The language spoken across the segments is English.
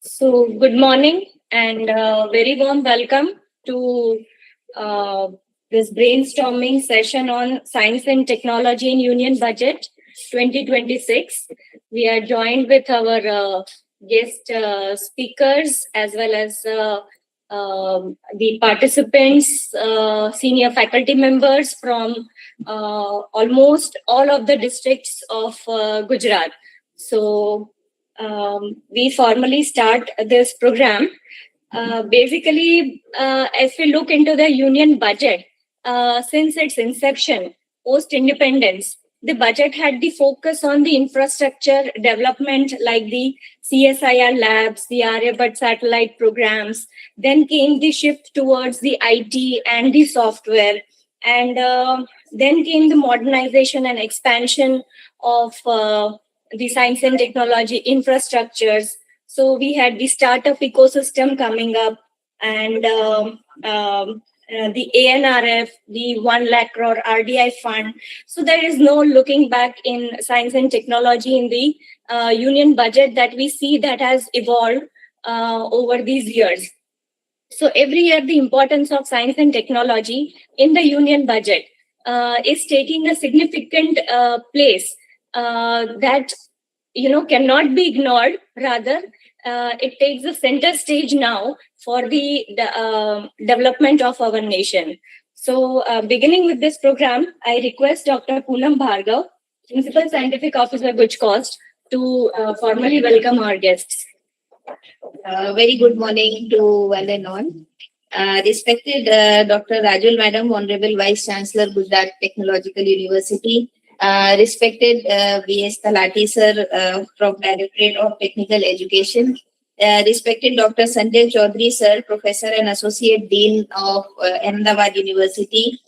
So, good morning and very warm welcome to uh, this brainstorming session on Science and Technology in Union Budget 2026. We are joined with our guest speakers as well as the participants, senior faculty members from almost all of the districts of Gujarat. So, we formally start this program. Basically, if we look into the union budget, since its inception, post-independence, the budget had the focus on the infrastructure development like the CSIR labs, the Aryabhat satellite programs. Then came the shift towards the IT and the software. And then came the modernization and expansion of the science and technology infrastructures. So we had the startup ecosystem coming up, and the ANRF, the 1 lakh crore RDI fund. So there is no looking back in science and technology in the union budget that we see that has evolved over these years. So every year, the importance of science and technology in the union budget is taking a significant place that cannot be ignored. Rather, it takes the center stage now for the development of our nation. So, beginning with this program, I request Dr. Poonam Bhargav, Principal Scientific Officer, GUJCOST, to formally welcome our guests. Very good morning to one and all. Respected Dr. Rajul Madam, Honorable Vice Chancellor, Gujarat Technological University, respected V.S. Talati Sir from Directorate of Technical Education, respected Dr. Sanjay Chaudhary Sir, Professor and Associate Dean of Ahmedabad University,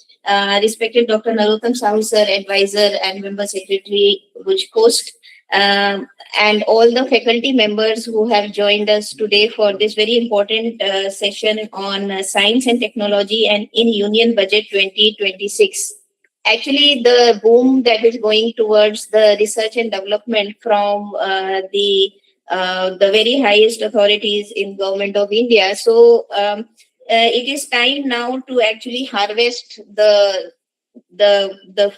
respected Dr. Narottam Sahu Sir, Advisor and Member Secretary, GUJCOST, and all the faculty members who have joined us today for this very important session on science and technology and in Union Budget 2026. Actually, the boom that is going towards the research and development from the very highest authorities in Government of India. So it is time now to actually harvest the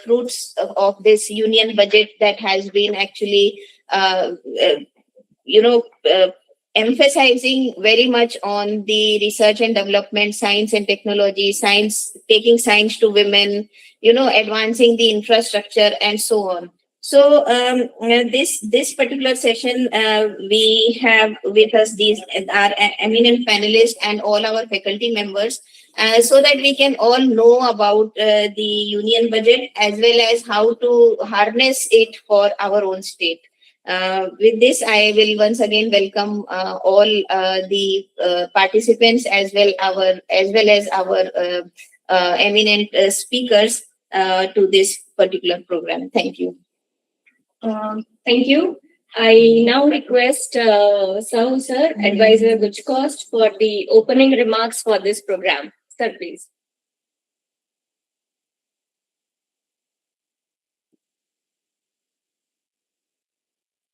fruits of this union budget that has been actually emphasizing very much on the research and development, science and technology, science, taking science to women, advancing the infrastructure and so on. So this particular session, we have with us our eminent panelists and all our faculty members, so that we can all know about the union budget as well as how to harness it for our own state. With this, I will once again welcome all the participants as well as our eminent speakers to this particular program. Thank you. Thank you. I now request Sahu sir, Advisor GUJCOST, for the opening remarks for this program. Sir, please.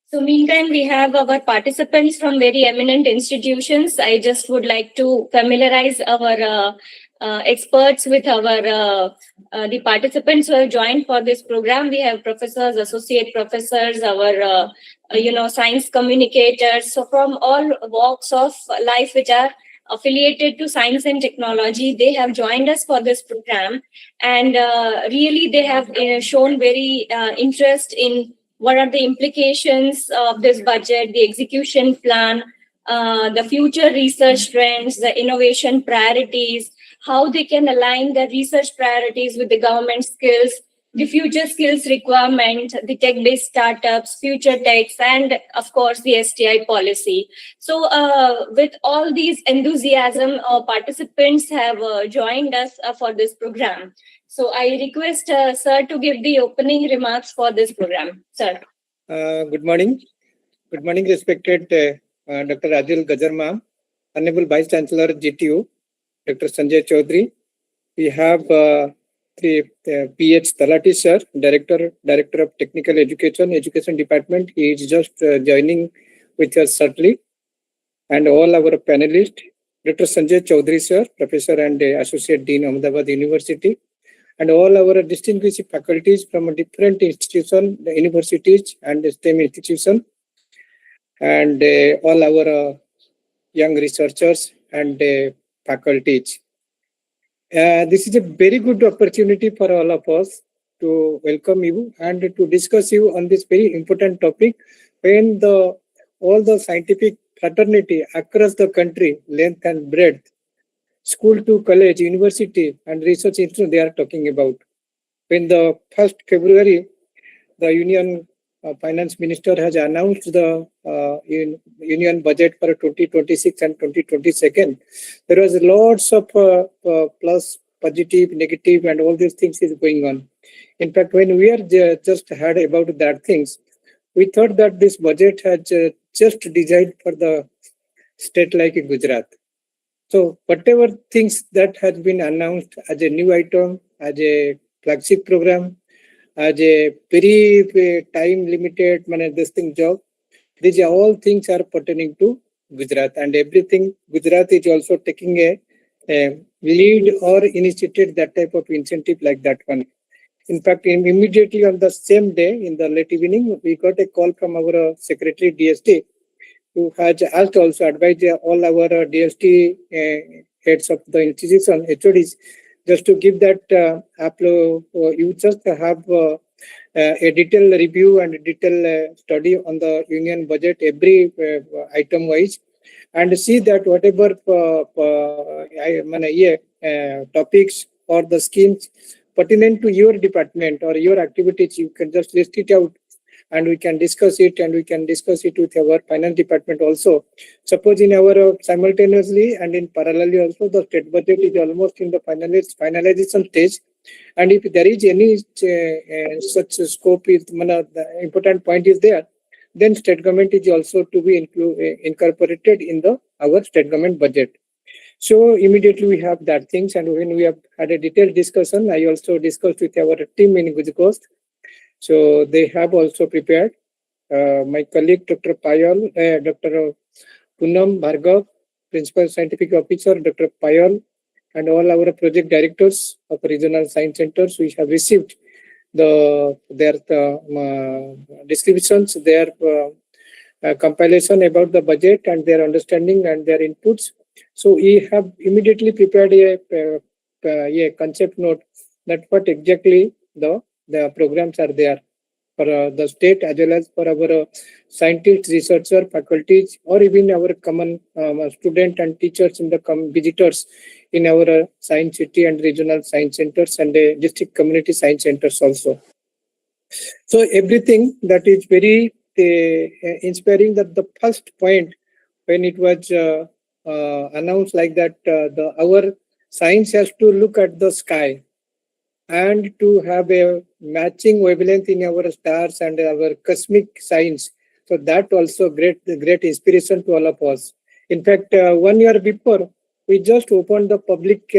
So meantime, we have our participants from very eminent institutions. I just would like to familiarize our experts with the participants who have joined for this program. We have professors, associate professors, our science communicators. So from all walks of life which are affiliated to science and technology, they have joined us for this program, and really they have shown very interest in what are the implications of this budget, the execution plan, the future research trends, the innovation priorities, how they can align the research priorities with the government skills, the future skills requirement, the tech-based startups, future techs, and of course the STI policy. So with all these enthusiasm, participants have joined us for this program. So I request sir to give the opening remarks for this program. Sir. Good morning. Good morning, respected Dr. Rajul Gajar ma'am, Honorable Vice Chancellor GTU, Dr. Sanjay Chaudhary. We have the PH Talati sir, Director of Technical Education Department. He is just joining with us shortly. And all our panelists, Dr. Sanjay Chaudhary sir, Professor and Associate Dean, Ahmedabad University, and all our distinguished faculties from different institutions, universities and STEM institutions, and all our young researchers and faculties. This is a very good opportunity for all of us to welcome you and to discuss you on this very important topic, when all the scientific fraternity across the country, length and breadth, school to college, university and research institute, they are talking about. When the 1st February, the Union Finance Minister has announced the Union budget for 2026 and 2022, there was lots of plus, positive, negative, and all these things is going on. In fact, when we are just heard about that things, we thought that this budget has just designed for the state like Gujarat. So whatever things that has been announced as a new item, as a flagship program, as a very time limited this thing job, these are all things are pertaining to Gujarat, and everything Gujarat is also taking a lead or initiated that type of incentive like that one. In fact, immediately on the same day in the late evening, we got a call from our Secretary DST, who has asked also advised all our DST heads of the institution, HODs, just to give that you just have a detailed review and a detailed study on the union budget, every item wise, and see that whatever topics or the schemes pertinent to your department or your activities, you can just list it out and we can discuss it, and we can discuss it with our finance department also. Suppose in our simultaneously and in parallel also, the state budget is almost in the finalization stage, and if there is any such scope, is the important point is there, then state government is also to be incorporated in our state government budget. So immediately we have that things, and when we have had a detailed discussion, I also discussed with our team in GUJCOST. So they have also prepared. My colleague, Dr. Payal, Dr. Poonam Bhargav, Principal Scientific Officer, Dr. Payal, and all our project directors of regional science centers, we have received their descriptions, their compilation about the budget and their understanding and their inputs. So we have immediately prepared a concept note that what exactly the programs are there for the state as well as for our scientists, researchers, faculties, or even our common student and teachers in the visitors in our science city and regional science centers and district community science centers also. So everything that is very inspiring, that the first point when it was announced like that, our science has to look at the sky. and to have a matching wavelength in our stars and our cosmic science. So that also great inspiration to all of us. In fact, 1 year before, we just opened the public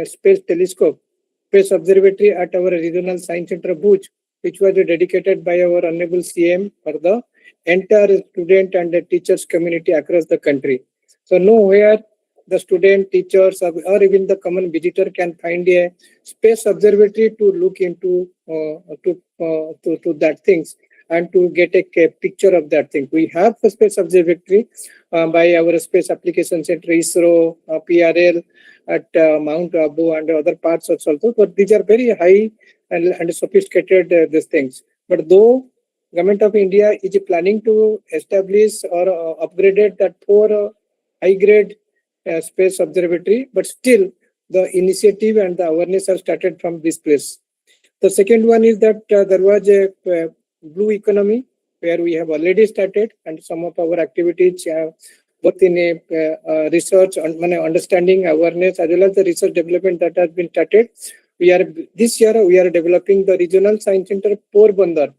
space telescope, space observatory at our regional science center Bhuj, which was dedicated by our honorable CM for the entire student and the teachers community across the country. So nowhere the student, teachers, or even the common visitor can find a space observatory to look into to that things and to get a picture of that thing. We have a space observatory by our space application center, ISRO, PRL at Mount Abu and other parts also. But these are very high and sophisticated these things. But though Government of India is planning to establish or upgraded that 4 high-grade space observatory, but still the initiative and the awareness have started from this place. The second one is that there was a blue economy where we have already started, and some of our activities both in a research and understanding, awareness, as well as the research development that has been started. This year we are developing the regional science center Porbandar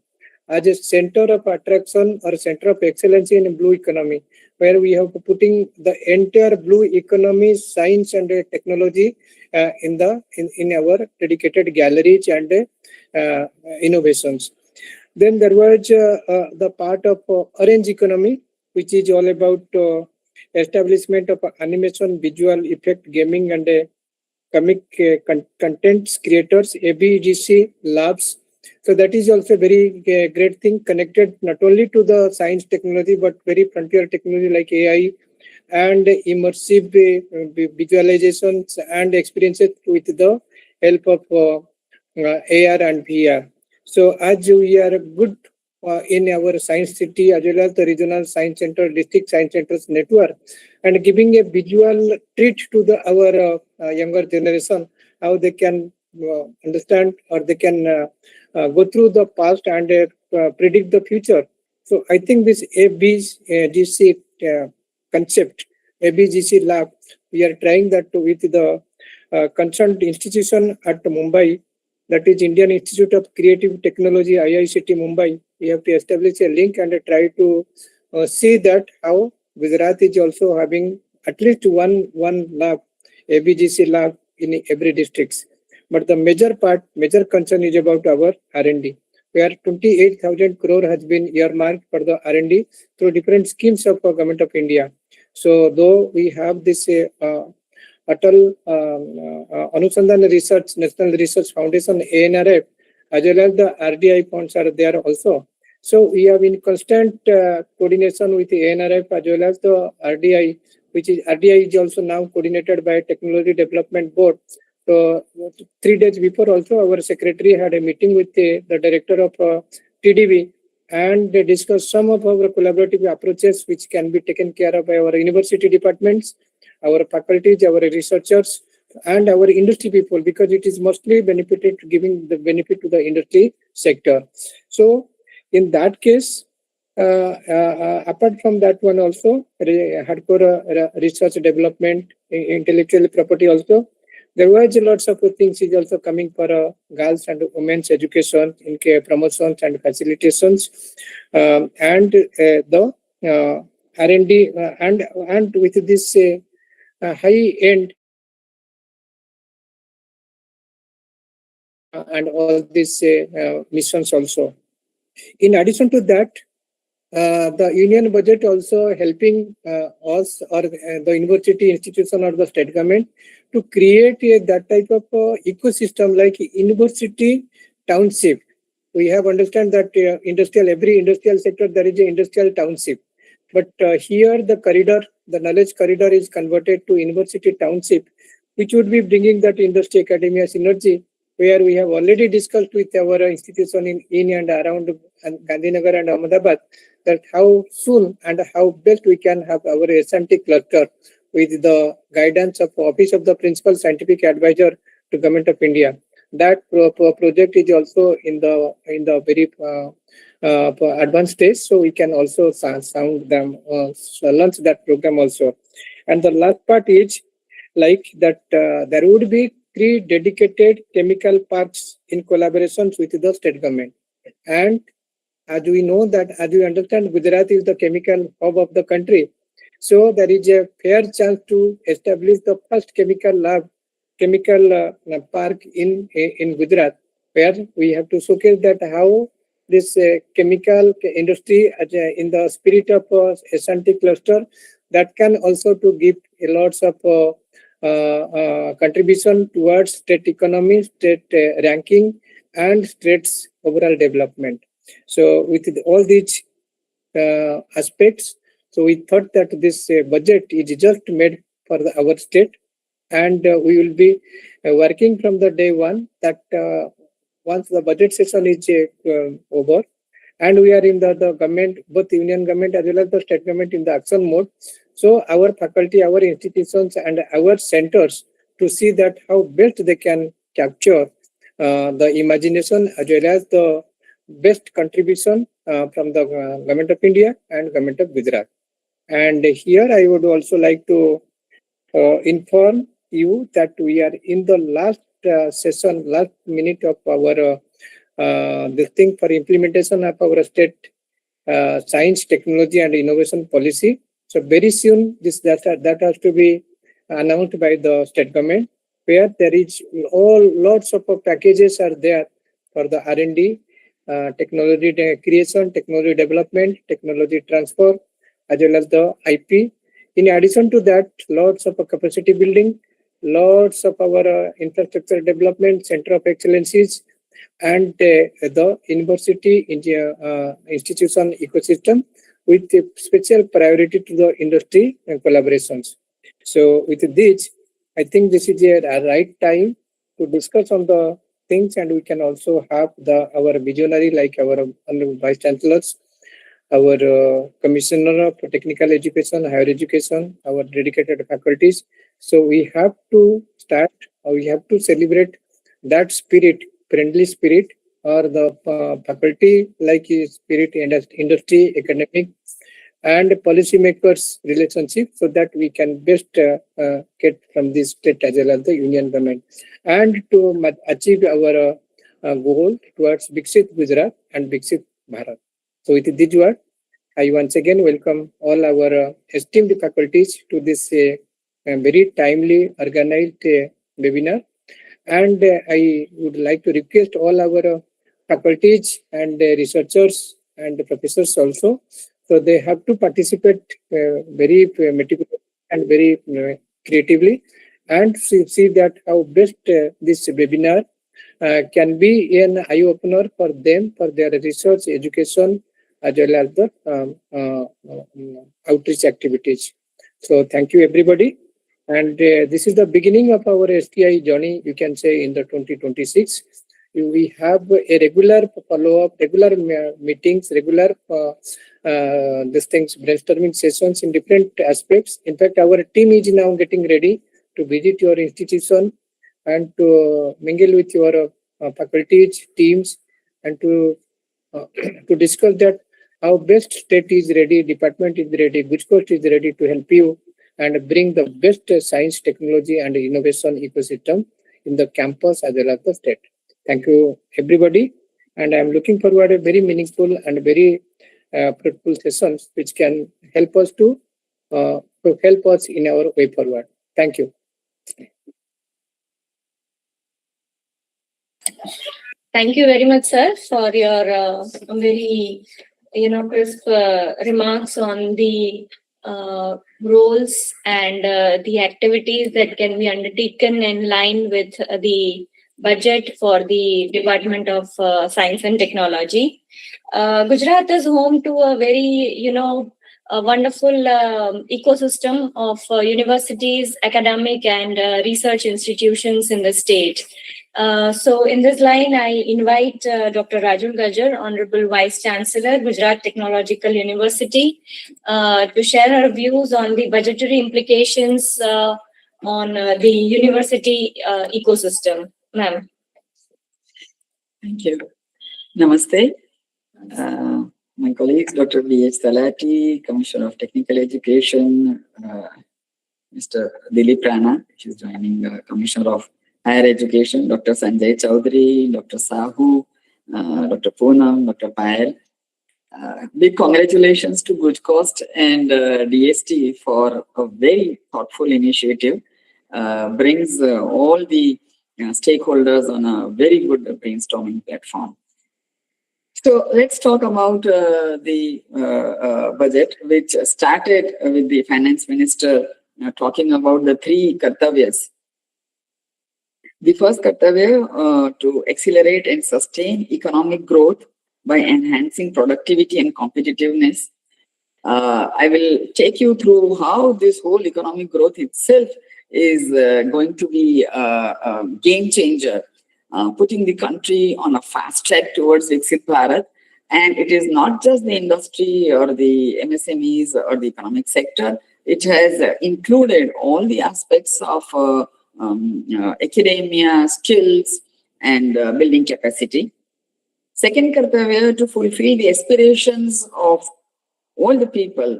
as a center of attraction or center of excellence in blue economy, where we have putting the entire blue economy, science and technology in our dedicated galleries and innovations. Then there was the part of orange economy, which is all about establishment of animation, visual effect, gaming and comic content creators, ABGC labs. So that is also very great thing, connected not only to the science technology, but very frontier technology like AI and immersive visualizations and experiences with the help of AR and VR. So as we are good in our science city as well as the regional science center, district science centers network, and giving a visual treat to our younger generation, how they can understand or they can go through the past and predict the future. So I think this ABGC concept, ABGC lab, we are trying that with the concerned institution at Mumbai, that is Indian Institute of Creative Technology, IICT Mumbai. We have to establish a link and try to see that how Gujarat is also having at least one lab, ABGC lab in every district. But the major concern is about our R&D, where 28,000 crore has been earmarked for the R&D through different schemes of Government of India. So though we have this Atal Anusandhan Research, National Research Foundation, ANRF, as well as the RDI funds are there also. So we have in constant coordination with the ANRF as well as the RDI, which is RDI is also now coordinated by Technology Development Board. So 3 days before also our secretary had a meeting with the director of TDB and they discussed some of our collaborative approaches which can be taken care of by our university departments, our faculties, our researchers and our industry people, because it is mostly benefited giving the benefit to the industry sector. So in that case, apart from that one also, hardcore research development, intellectual property also, there was lots of things is also coming for girls and women's education in promotions and facilitations, and the R&D and with this high end and all these missions also. In addition to that, the union budget also helping us or the university institution or the state government to create that type of ecosystem like university township. We have understand that every industrial sector there is an industrial township, but here the corridor, the knowledge corridor is converted to university township, which would be bringing that industry academia synergy, where we have already discussed with our institution in and around Gandhinagar and Ahmedabad that how soon and how best we can have our SMT cluster with the guidance of Office of the Principal Scientific Advisor to Government of India. That project is also in the very advanced stage, so we can also sound them, launch that program also. And the last part is like that there would be 3 dedicated chemical parks in collaboration with the state government. And as we know that, as we understand, Gujarat is the chemical hub of the country. So there is a fair chance to establish the first chemical park in Gujarat, where we have to showcase that how this chemical industry in the spirit of S&T cluster that can also to give a lots of contribution towards state economy, state ranking, and state's overall development. So with all these aspects, so we thought that this budget is just made for our state, and we will be working from the day one that once the budget session is over, and we are in the government, both union government as well as the state government in the action mode. So our faculty, our institutions, and our centers to see that how best they can capture the imagination as well as the best contribution from the government of India and government of Gujarat. And here I would also like to inform you that we are in the last session, last minute of our this thing for implementation of our state science, technology, and innovation policy. So very soon this that has to be announced by the state government, where there is lots of packages are there for the R&D, technology creation, technology development, technology transfer, as well as the IP. In addition to that, lots of capacity building, lots of our infrastructure development, center of excellencies, and the university institution ecosystem with a special priority to the industry and collaborations. So with this, I think this is a right time to discuss on the things, and we can also have our visionary like our vice chancellors, our commissioner of technical education, higher education, our dedicated faculties. So we have to start, we have to celebrate that spirit, friendly spirit, or the faculty like spirit, industry, academic, and policymakers relationship, so that we can best get from this state as well as the union government, and to achieve our goal towards Viksit Gujarat and Viksit Bharat. So with this word, I once again welcome all our esteemed faculties to this very timely organized webinar. And I would like to request all our faculties and researchers and professors also. So they have to participate very meticulously and very creatively, and see that how best this webinar can be an eye-opener for them, for their research, education, as well as the outreach activities. So thank you everybody. And this is the beginning of our STI journey, you can say, in the 2026. We have a regular follow-up, regular meetings, regular these things, brainstorming sessions in different aspects. In fact, our team is now getting ready to visit your institution and to mingle with your faculties, teams, and to discuss that how best state is ready, department is ready, GUJCOST is ready to help you and bring the best science, technology, and innovation ecosystem in the campus as well as the state. Thank you, everybody. And I'm looking forward to very meaningful and very fruitful sessions which can help us to help us in our way forward. Thank you. Thank you very much, sir, for your very crisp remarks on the roles and the activities that can be undertaken in line with the budget for the Department of Science and Technology. Gujarat is home to a very, a wonderful ecosystem of universities, academic and research institutions in the state. So in this line, I invite Dr. Rajul Gajjar, Honorable Vice Chancellor, Gujarat Technological University, to share her views on the budgetary implications on the university ecosystem. Ma'am. Thank you. Namaste. My colleagues, Dr. B.H. Talati, Commissioner of Technical Education, Mr. Dilip Rana, which is joining Commissioner of Higher Education, Dr. Sanjay Chaudhary, Dr. Sahu, Dr. Poonam, Dr. Payal. Big congratulations to GUJCOST and DST for a very thoughtful initiative. Brings all the stakeholders on a very good brainstorming platform. So let's talk about the budget, which started with the finance minister talking about the three kartavyas. The first kartavya to accelerate and sustain economic growth by enhancing productivity and competitiveness. I will take you through how this whole economic growth itself is going to be a game changer, putting the country on a fast track towards Viksit Bharat. And it is not just the industry or the MSMEs or the economic sector. It has included all the aspects of academia, skills, and building capacity. Second kartavya, to fulfill the aspirations of all the people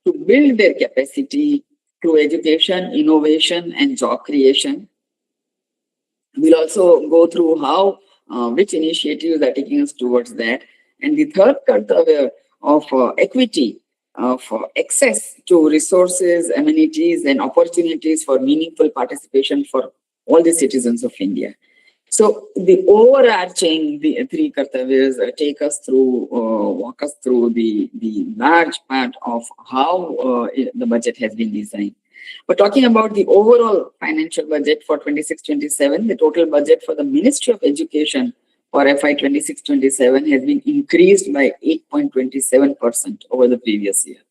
to build their capacity through education, innovation, and job creation. We'll also go through how, which initiatives are taking us towards that. And the third kartavya of equity, of access to resources, amenities, and opportunities for meaningful participation for all the citizens of India. So the overarching, the three kartavyas take us through, walk us through the large part of how the budget has been designed. But talking about the overall financial budget for 26-27, the total budget for the Ministry of Education for FY 26-27 has been increased by 8.27% over the previous year.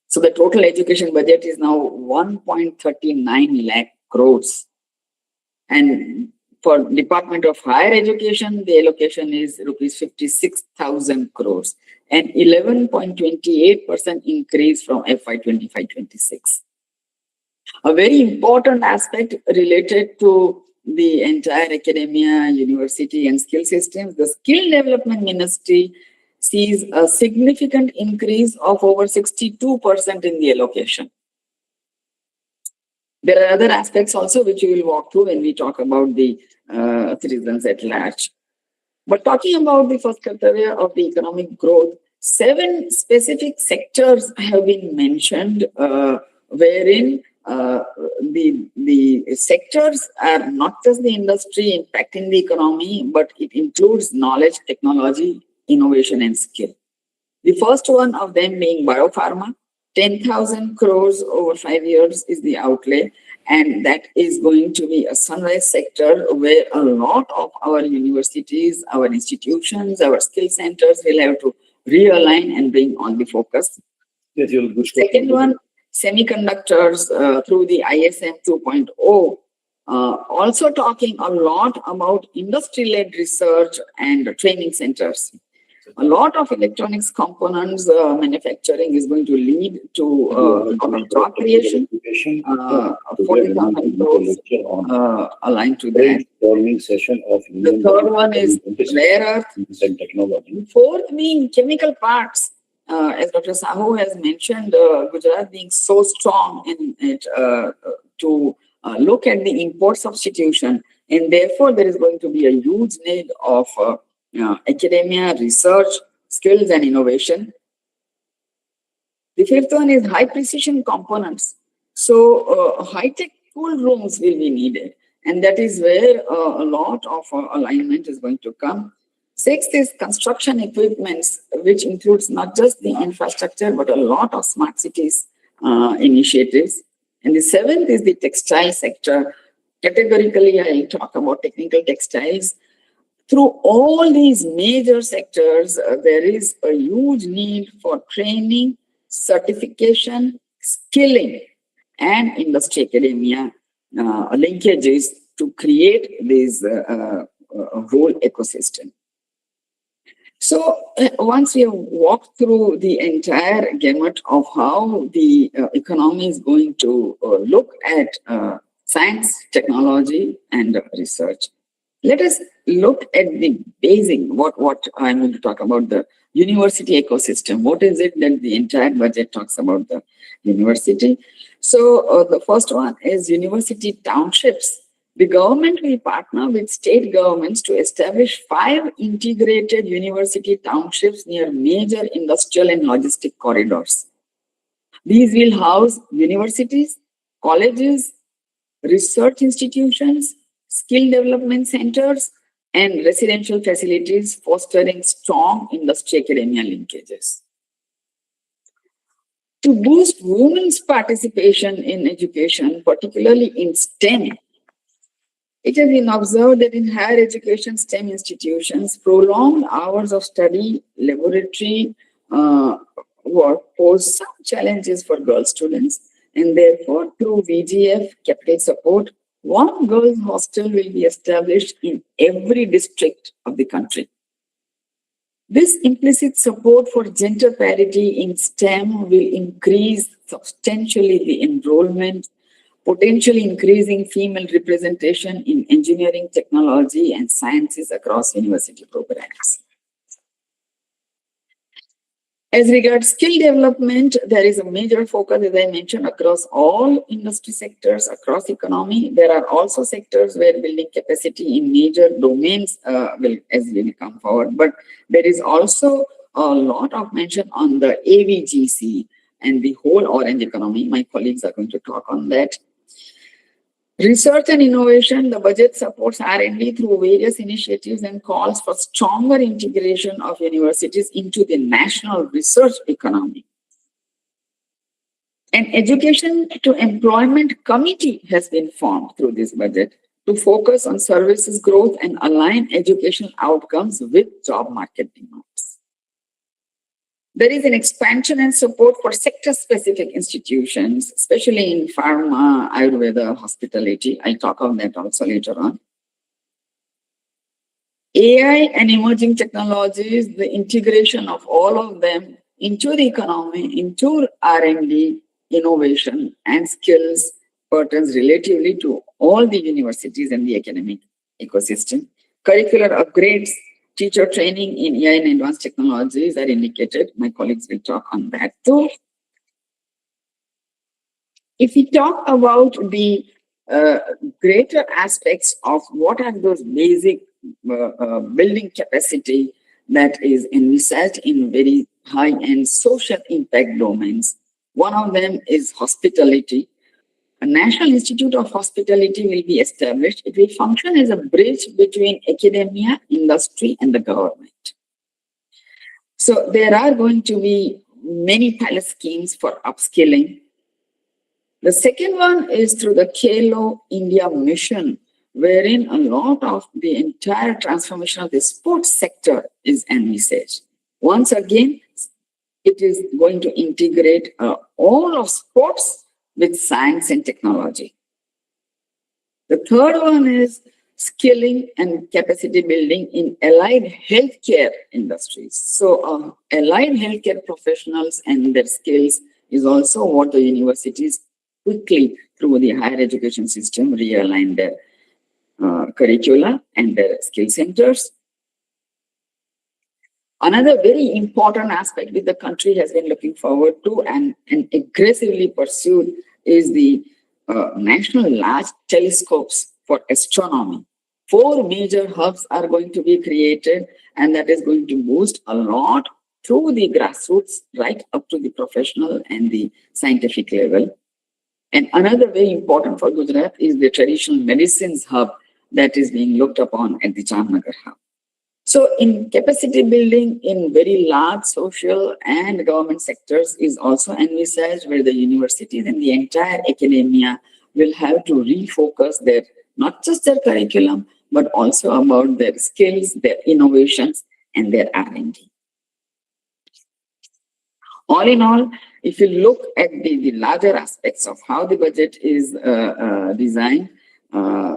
So the total education budget is now 1.39 lakh crores. And for Department of Higher Education, the allocation is rupees 56,000 crores, and 11.28% increase from FY 25-26. A very important aspect related to the entire academia, university, and skill systems, the Skill Development Ministry sees a significant increase of over 62% in the allocation. There are other aspects also which we will walk through when we talk about the citizens at large. But talking about the first kartavya of the economic growth, 7 specific sectors have been mentioned, wherein the sectors are not just the industry impacting the economy, but it includes knowledge, technology, innovation, and skill. The first one of them being biopharma. 10,000 crores over 5 years is the outlay, and that is going to be a sunrise sector where a lot of our universities, our institutions, our skill centers will have to realign and bring on the focus. Second one, semiconductors through the ISM 2.0, also talking a lot about industry-led research and training centers. A lot of electronics components manufacturing is going to lead to job creation. 40,000 crores aligned to that. The third one is rare earth. The fourth being chemical parts. As Dr. Sahu has mentioned, Gujarat being so strong in it to look at the import substitution, and therefore there is going to be a huge need of academia, research, skills, and innovation. The fifth one is high precision components. So high-tech cool rooms will be needed, and that is where a lot of alignment is going to come. Sixth is construction equipments, which includes not just the infrastructure, but a lot of smart cities initiatives. And the seventh is the textile sector. Categorically, I'll talk about technical textiles. Through all these major sectors, there is a huge need for training, certification, skilling, and industry academia linkages to create this whole ecosystem. So once we have walked through the entire gamut of how the economy is going to look at science, technology, and research, let us look at the basic, what I'm going to talk about, the university ecosystem. What is it that the entire budget talks about the university? So the first one is university townships. The government will partner with state governments to establish 5 integrated university townships near major industrial and logistic corridors. These will house universities, colleges, research institutions, skill development centers, and residential facilities, fostering strong industry-academia linkages. To boost women's participation in education, particularly in STEM, it has been observed that in higher education STEM institutions, prolonged hours of study, laboratory work pose some challenges for girl students, and therefore, through VGF capital support, one girls' hostel will be established in every district of the country. This implicit support for gender parity in STEM will increase substantially the enrollment, potentially increasing female representation in engineering, technology, and sciences across university programs. As regards skill development, there is a major focus, as I mentioned, across all industry sectors, across economy. There are also sectors where building capacity in major domains will come forward. But there is also a lot of mention on the AVGC and the whole orange economy. My colleagues are going to talk on that. Research and innovation, the budget supports R&D through various initiatives and calls for stronger integration of universities into the national research economy. An education to employment committee has been formed through this budget to focus on services growth and align educational outcomes with job market demands. There is an expansion and support for sector-specific institutions, especially in pharma, Ayurveda, hospitality. I'll talk on that also later on. AI and emerging technologies, the integration of all of them into the economy, into R&D, innovation, and skills pertains relatively to all the universities and the academic ecosystem. Curricular upgrades, teacher training in AI and advanced technologies are indicated. My colleagues will talk on that too. If we talk about the greater aspects of what are those basic building capacity that is envisaged in very high-end social impact domains, one of them is hospitality. A National Institute of Hospitality will be established. It will function as a bridge between academia, industry, and the government. So there are going to be many pilot schemes for upskilling. The second one is through the Khelo India mission, wherein a lot of the entire transformation of the sports sector is envisaged. Once again, it is going to integrate all of sports with science and technology. The third one is skilling and capacity building in allied healthcare industries. So allied healthcare professionals and their skills is also what the universities quickly through the higher education system realign their curricula and their skill centers. Another very important aspect which the country has been looking forward to and aggressively pursued is the national large telescopes for astronomy. 4 major hubs are going to be created, and that is going to boost a lot through the grassroots right up to the professional and the scientific level. And another very important for Gujarat is the traditional medicines hub that is being looked upon at the Jamnagar hub. So in capacity building in very large social and government sectors is also envisaged, where the universities and the entire academia will have to refocus their, not just their curriculum, but also about their skills, their innovations, and their R&D. All in all, if you look at the larger aspects of how the budget is designed,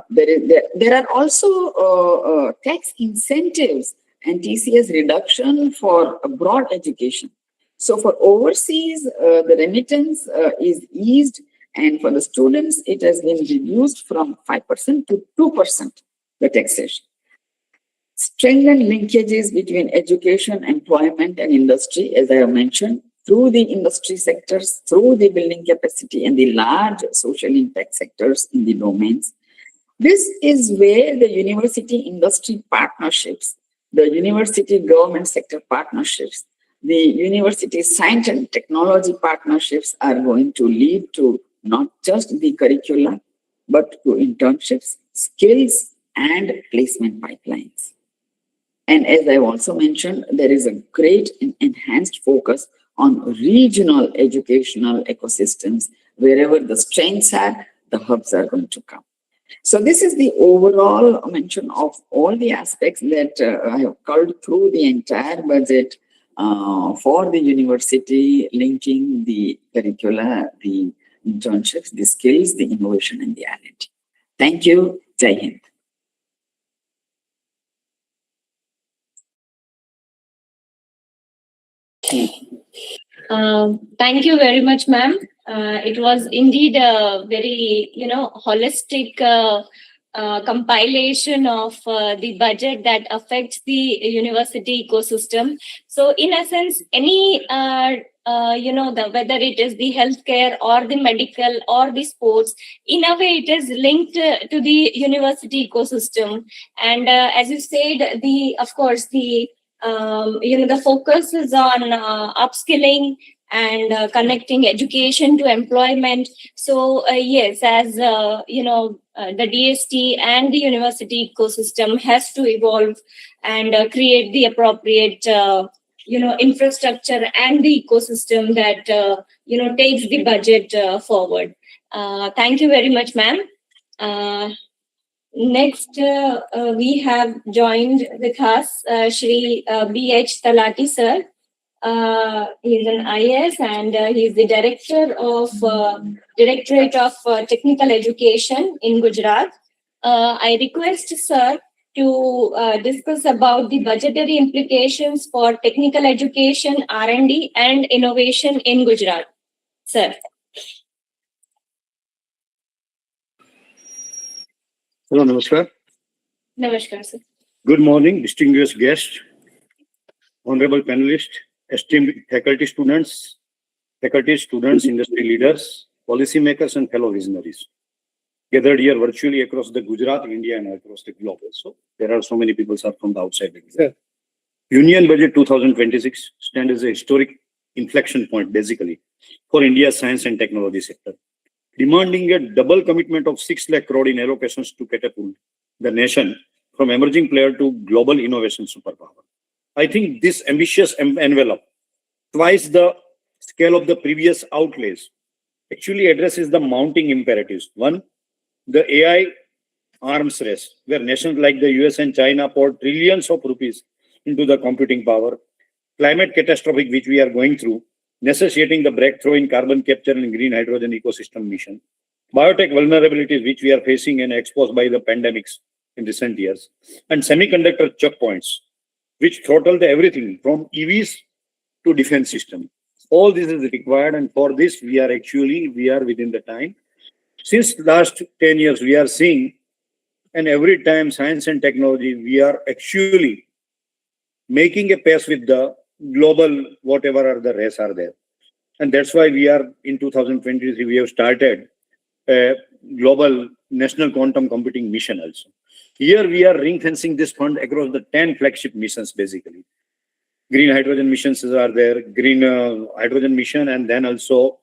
there are also tax incentives and TCS reduction for abroad education. So for overseas, the remittance is eased, and for the students, it has been reduced from 5% to 2%, the taxation. Strengthen linkages between education, employment, and industry, as I have mentioned, through the industry sectors, through the building capacity and the large social impact sectors in the domains. This is where the university industry partnerships, the university government sector partnerships, the university science and technology partnerships are going to lead to not just the curricula, but to internships, skills, and placement pipelines. And as I also mentioned, there is a great and enhanced focus on regional educational ecosystems. Wherever the strengths are, the hubs are going to come. So this is the overall mention of all the aspects that I have culled through the entire budget for the university, linking the curricula, the internships, the skills, the innovation, and the R&D. Thank you. Jai Hind. Thank you very much, ma'am. It was indeed a very, holistic compilation of the budget that affects the university ecosystem. So, in essence, any whether it is the healthcare or the medical or the sports, in a way, it is linked to the university ecosystem. And as you said, the focus is on upskilling and connecting education to employment. So yes, as the DST and the university ecosystem has to evolve and create the appropriate infrastructure and the ecosystem that takes the budget forward. Thank you very much, ma'am. Next, we have joined with us Shri B.H. Talati sir. He's an IAS and he's the director of Directorate of Technical Education in Gujarat. I request sir to discuss about the budgetary implications for technical education, R&D, and innovation in Gujarat. Sir. Hello, Namaskar. Namaskar, sir. Good morning, distinguished guests, honorable panelists, esteemed faculty, students, industry leaders, policymakers, and fellow visionaries. Gathered here virtually across the Gujarat, India, and across the globe also. There are so many people from the outside. Sir. Union Budget 2026 stands as a historic inflection point, basically, for India's science and technology sector, demanding a double commitment of 6 lakh crore in allocations to catapult the nation from emerging player to global innovation superpower. I think this ambitious envelope, twice the scale of the previous outlays, actually addresses the mounting imperatives. One, the AI arms race, where nations like the US and China pour trillions of rupees into the computing power, climate catastrophe which we are going through, necessitating the breakthrough in carbon capture and green hydrogen ecosystem mission, biotech vulnerabilities which we are facing and exposed by the pandemics in recent years, and semiconductor checkpoints which throttle everything from EVs to defense system. All this is required, and for this we are within the time. Since last 10 years we are seeing, and every time science and technology, we are actually making a pace with the global, whatever are the race are there. And that's why we are in 2023, we have started a global national quantum computing mission also. Here we are ring fencing this fund across the 10 flagship missions basically. Green hydrogen missions are there, green hydrogen mission, and then also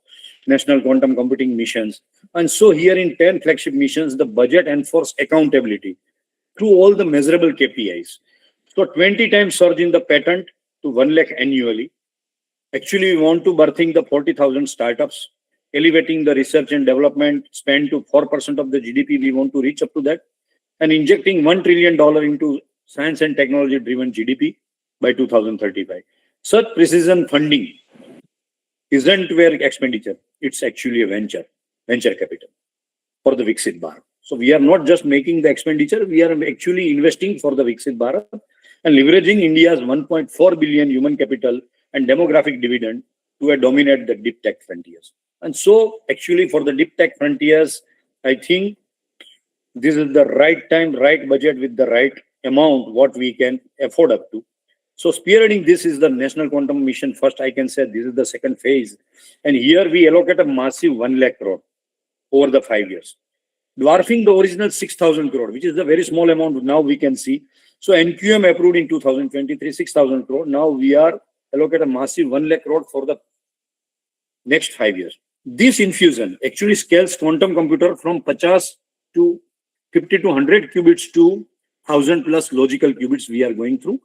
national quantum computing missions. And so here in 10 flagship missions, the budget enforce accountability through all the measurable KPIs. So 20 times surge in the patent to 1 lakh annually. Actually, we want to birthing the 40,000 startups, elevating the research and development spend to 4% of the GDP. We want to reach up to that, and injecting $1 trillion into science and technology driven GDP by 2035. Such precision funding isn't where expenditure, it's actually a venture capital for the Viksit Bharat. So we are not just making the expenditure, we are actually investing for the Viksit Bharat and leveraging India's 1.4 billion human capital and demographic dividend to dominate the deep tech frontiers. And so actually for the deep tech frontiers, I think this is the right time, right budget with the right amount, what we can afford up to. So spearheading this is the National Quantum Mission. First, I can say this is the second phase. And here we allocate a massive 1 lakh crore over the 5 years. dwarfing the original 6,000 crore, which is a very small amount now we can see. So NQM approved in 2023, 6,000 crore. Now we are allocate a massive 1 lakh crore for the next 5 years. This infusion actually scales quantum computer from 50 to 50 to 100 qubits to 1,000 plus logical qubits we are going through.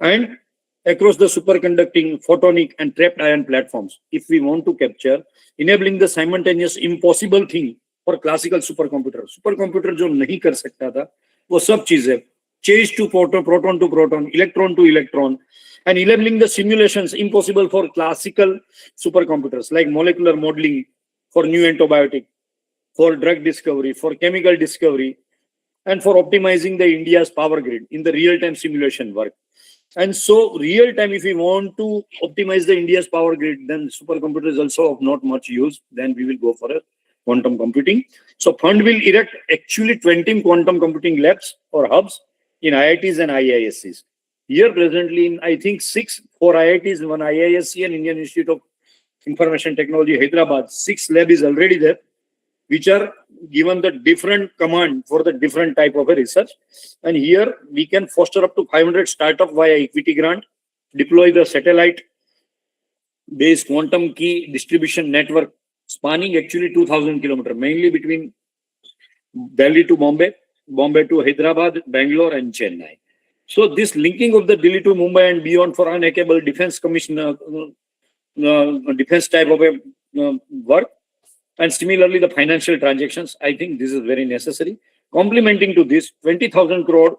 And across the superconducting, photonic and trapped ion platforms, if we want to capture, enabling the simultaneous impossible thing for classical supercomputer. Supercomputer जो नहीं कर सकता था, वो सब चीजें change to proton to proton, electron to electron, and enabling the simulations impossible for classical supercomputers like molecular modeling for new antibiotic, for drug discovery, for chemical discovery, and for optimizing the India's power grid in the real-time simulation work. And so real-time, if we want to optimize the India's power grid, then supercomputer is also of not much use. Then we will go for a quantum computing. So fund will erect actually 20 quantum computing labs or hubs in IITs and IISCs. Here presently in, I think 4 IITs, 1 IISc and Indian Institute of Information Technology, Hyderabad, 6 lab is already there, which are given the different command for the different type of a research. And here we can foster up to 500 startup via equity grant, deploy the satellite based quantum key distribution network spanning actually 2,000 kilometers, mainly between Delhi to Bombay, Bombay to Hyderabad, Bangalore and Chennai. So this linking of the Delhi to Mumbai and beyond for unhackable defense commissioner, defense type of a work, and similarly the financial transactions, I think this is very necessary. Complementing to this, 20,000 crore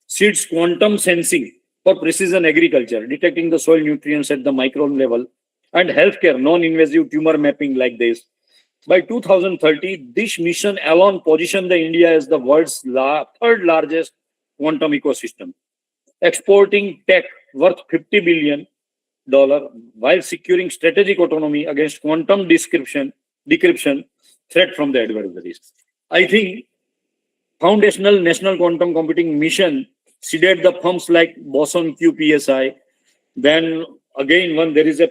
seeds quantum sensing for precision agriculture, detecting the soil nutrients at the micron level, and healthcare non-invasive tumor mapping like this. By 2030, this mission alone positioned India as the world's third largest quantum ecosystem, exporting tech worth $50 billion while securing strategic autonomy against quantum decryption threat from the adversaries. I think foundational national quantum computing mission seeded the firms like Boson QPSI. Then again, there is a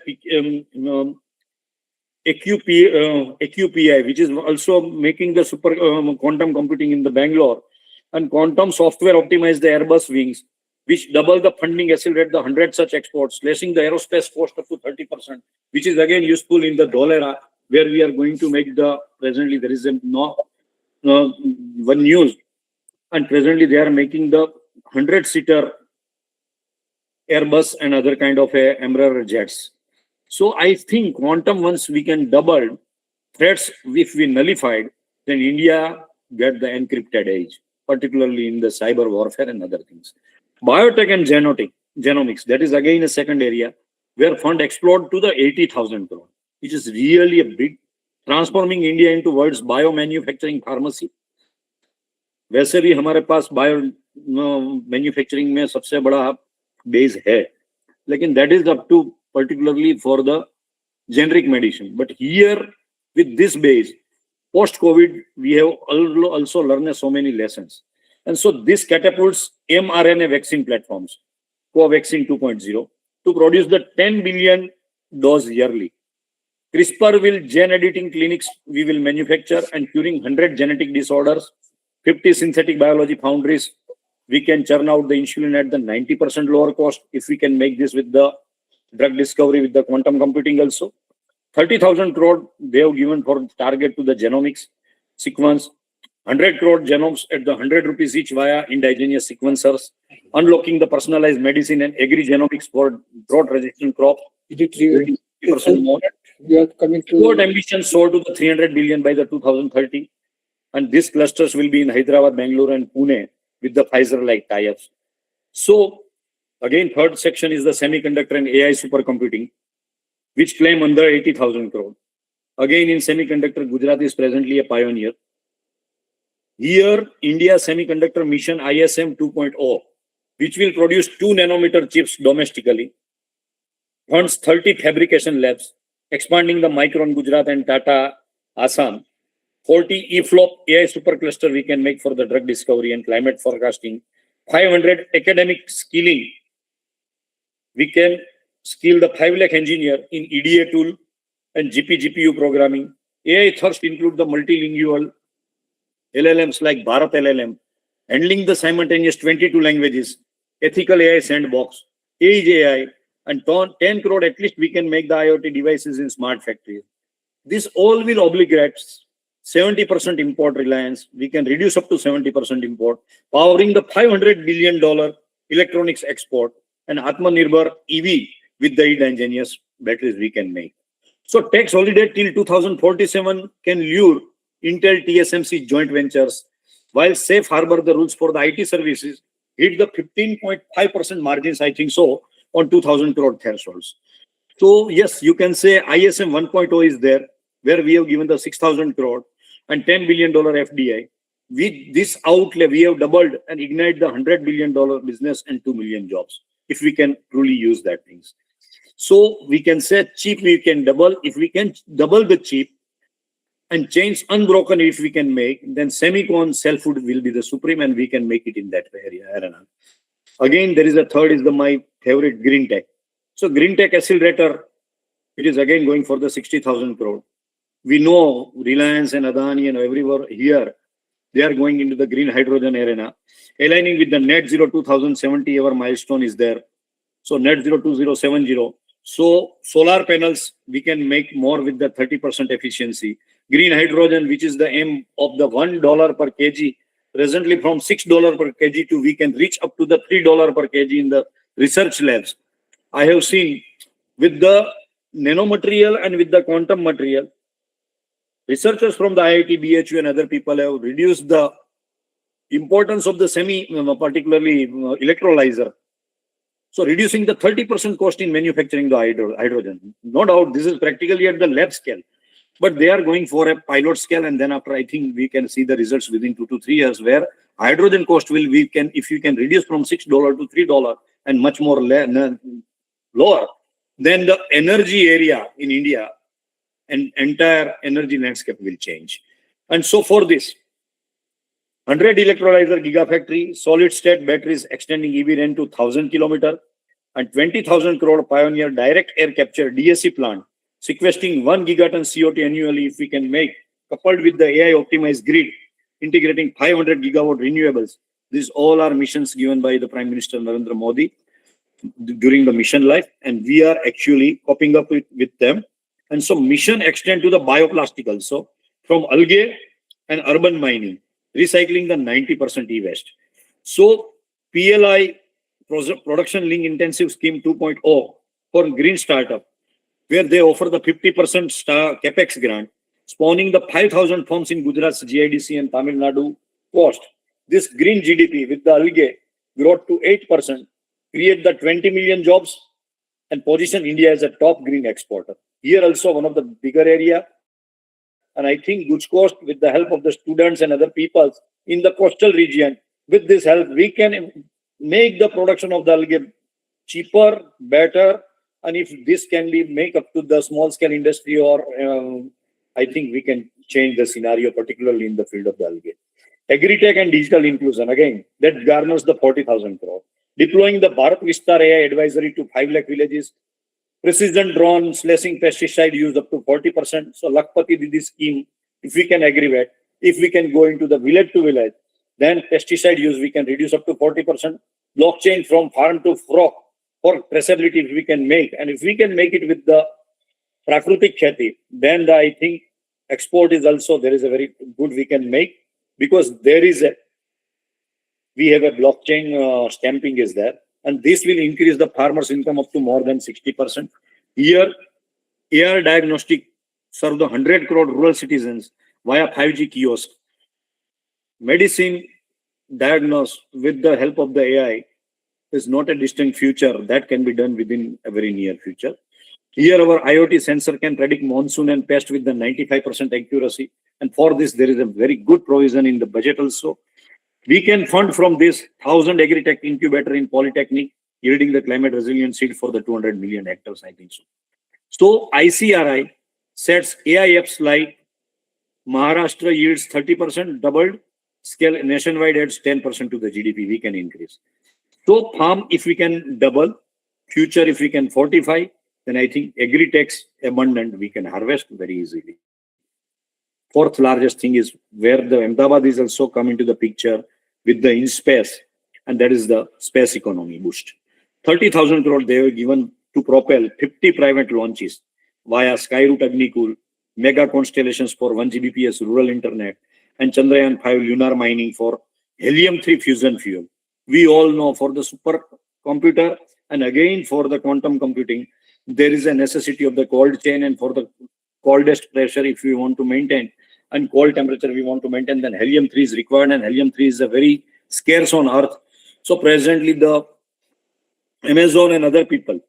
AQPI, which is also making the super quantum computing in the Bangalore, and quantum software optimize the Airbus wings, which double the funding accelerate the 100 such exports, slashing the aerospace cost up to 30%, which is again useful in the Dholera, where we are going to make the, presently there is a one news, and presently they are making the 100-seater Airbus and other kind of a Embraer jets. So I think quantum, once we can double threats, if we nullified, then India get the encrypted age, particularly in the cyber warfare and other things. Biotech and genomics, that is again a second area where fund explode to the 80,000 crore, which is really a big, transforming India into world's biomanufacturing pharmacy. वैसे भी हमारे पास bio manufacturing में सबसे बड़ा base है, लेकिन that is up to particularly for the generic medicine. But here with this base, post-COVID, we have also learned so many lessons. And so this catapults mRNA vaccine platforms, Covaxin 2.0, to produce the 10 billion dose yearly. CRISPR will gene editing clinics, we will manufacture and curing 100 genetic disorders, 50 synthetic biology foundries. We can churn out the insulin at the 90% lower cost if we can make this with the drug discovery with the quantum computing also. 30,000 crore they have given for target to the genomics sequence. 100 crore genomes at the 100 rupees each via indigenous sequencers, unlocking the personalized medicine and agri-genomics for drought-resistant crops. 30% more. We are coming to Export ambition soared to the 300 billion by the 2030. And these clusters will be in Hyderabad, Bangalore and Pune with the Pfizer-like tie-ups. So again, third section is the semiconductor and AI supercomputing, which claim under 80,000 crore. Again, in semiconductor, Gujarat is presently a pioneer. Here, India Semiconductor Mission ISM 2.0, which will produce 2 nanometer chips domestically, funds 30 fabrication labs, expanding the Micron Gujarat and Tata Assam. 40 EFLOP AI supercluster we can make for the drug discovery and climate forecasting. 500 academic skilling. We can skill the 5 lakh engineer in EDA tool and GPU programming. AI thirst include the multilingual LLMs like Bharat LLM, handling the simultaneous 22 languages, ethical AI sandbox, age AI, and 10 crore at least we can make the IoT devices in smart factories. This all will obligate 70% import reliance. We can reduce up to 70% import, powering the $500 billion electronics export and Atmanirbhar EV with the ingenious batteries we can make. So tax holiday till 2047 can lure Intel TSMC joint ventures, while safe harbor the rules for the IT services hit the 15.5% margins, I think so, on 2000 crore thresholds. So yes, you can say ISM 1.0 is there, where we have given the 6,000 crore and $10 billion FDI. With this outlay, we have doubled and ignite the $100 billion business and 2 million jobs, if we can truly use that things. So we can say cheap, we can double. If we can double the cheap and change unbroken, if we can make, then semicon self-food will be the supreme, and we can make it in that area. Again, there is a third, is my favorite, green tech. So green tech accelerator, it is again going for the 60,000 crore. We know Reliance and Adani and everywhere here, they are going into the green hydrogen arena, aligning with the net zero 2070, our milestone is there. So net zero 2070. So solar panels, we can make more with the 30% efficiency. Green hydrogen, which is the aim of the $1 per kg, presently from $6 per kg to we can reach up to the $3 per kg in the research labs. I have seen with the nanomaterial and with the quantum material, researchers from the IIT, BHU and other people have reduced the importance of the particularly electrolyzer. So reducing the 30% cost in manufacturing the hydrogen. No doubt, this is practically at the lab scale, but they are going for a pilot scale, and then after, I think we can see the results within 2 to 3 years, where hydrogen cost will, if you can reduce from $6 to $3 and much more lower, then the energy area in India and entire energy landscape will change. And so for this, 100 electrolyzer gigafactory, solid state batteries extending EV range to 1,000 kilometers, and 20,000 crore pioneer direct air capture DSC plant, sequestering 1 gigaton CO2 annually, if we can make, coupled with the AI optimized grid, integrating 500 gigawatt renewables. These all are missions given by the Prime Minister Narendra Modi during the mission life, and we are actually copying up with them. And so mission extend to the bioplastic also, from algae and urban mining, recycling the 90% e-waste. So PLI, Production Link Intensive Scheme 2.0 for green startup, where they offer the 50% capex grant, spawning the 5,000 firms in Gujarat's GIDC and Tamil Nadu coast. This green GDP with the algae growth to 8%, create the 20 million jobs and position India as a top green exporter. Here also one of the bigger area. And I think GUJCOST, with the help of the students and other people in the coastal region, with this help, we can make the production of the algae cheaper, better. And if this can be make up to the small scale industry, or I think we can change the scenario, particularly in the field of the algae. Agri-tech and digital inclusion, again, that garners the 40,000 crore. Deploying the Bharat Vistar AI advisory to 5 lakh villages. Precision drone slashing pesticide use up to 40%. So Lakpati Didi scheme, if we can aggregate, if we can go into the village to village, then pesticide use we can reduce up to 40%. Blockchain from farm to fork for traceability, if we can make, and if we can make it with the Prakritik Kheti, then I think export is also, there is a very good we can make, because there is we have a blockchain stamping is there, and this will increase the farmers' income up to more than 60%. Here, AR diagnostic serve the 100 crore rural citizens via 5G kiosk. Medicine diagnosed with the help of the AI is not a distant future. That can be done within a very near future. Here, our IoT sensor can predict monsoon and pest with the 95% accuracy. And for this, there is a very good provision in the budget also. We can fund from this 1,000 agri-tech incubator in Polytechnic, yielding the climate resilient seed for the 200 million hectares, I think so. So ICRI sets AI apps like Maharashtra yields 30%, doubled, scale nationwide adds 10% to the GDP, we can increase. So farm, if we can double, future if we can fortify, then I think agri-tech's abundant, we can harvest very easily. fourth largest thing is where the Ahmedabad is also come into the picture with the in-space, and that is the space economy boost. 30,000 crore they have given to propel 50 private launches via Skyroot Agnikul, mega constellations for 1 Gbps rural internet, and Chandrayaan 5 lunar mining for helium-3 fusion fuel. We all know for the supercomputer and again for the quantum computing, there is a necessity of the cold chain, and for the coldest pressure, if we want to maintain, and cold temperature we want to maintain, then helium-3 is required, and helium-3 is a very scarce on Earth. So presently the Amazon and other people,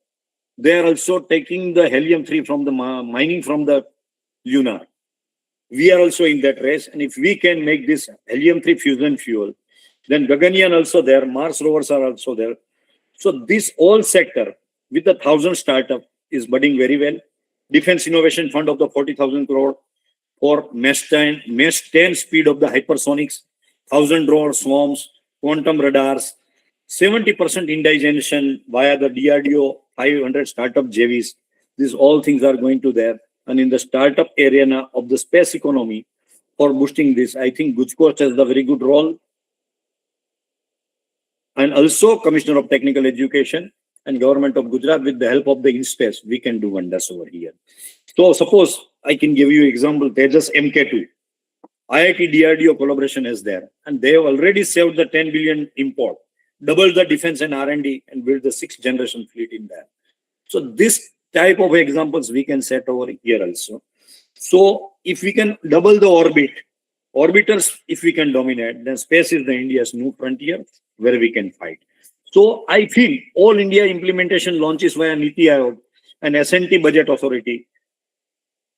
they are also taking the helium-3 from the mining from the lunar. We are also in that race, and if we can make this helium-3 fusion fuel, then Gaganyaan also there, Mars rovers are also there. So this whole sector with the 1,000 startup is budding very well. Defense Innovation Fund of the 40,000 crore for Mesh 10 speed of the hypersonics, 1,000 drone swarms, quantum radars, 70% indigenation via the DRDO 500 startup JVs. These all things are going to there. And in the startup arena of the space economy for boosting this, I think GUJCOST has a very good role. And also Commissioner of Technical Education and Government of Gujarat, with the help of the InSpace, we can do wonders over here. So suppose I can give you example, Tejas MK2. IIT DRDO collaboration is there, and they have already saved the 10 billion import, double the defense and R&D, and build the 6th generation fleet in there. So this type of examples we can set over here also. So if we can double the orbiters, if we can dominate, then space is the India's new frontier where we can fight. So I feel all India implementation launches via NITI Aayog and S&T Budget Authority.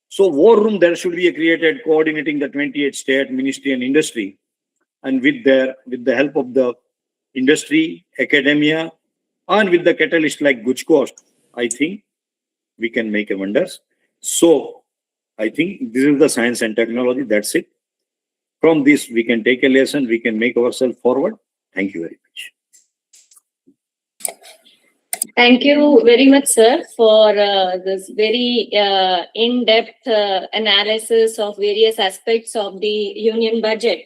So war room there should be created coordinating the 28 state, ministry and industry. And with the help of the industry, academia, and with the catalyst like GUJCOST, I think we can make a wonders. So I think this is the science and technology. That's it. From this, we can take a lesson. We can make ourselves forward. Thank you very much. Thank you very much, sir, for this very in-depth analysis of various aspects of the union budget.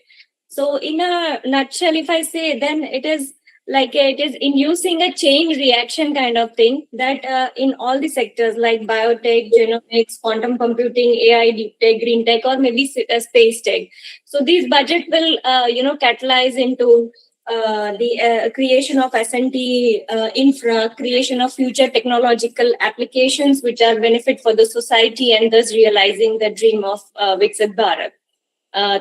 So in a nutshell, if I say, then it is like it is inducing a chain reaction kind of thing that in all the sectors like biotech, genomics, quantum computing, AI, deep tech, green tech, or maybe space tech. So these budget will, catalyze into the creation of S&T infra, creation of future technological applications which are benefit for the society, and thus realizing the dream of Viksit Bharat.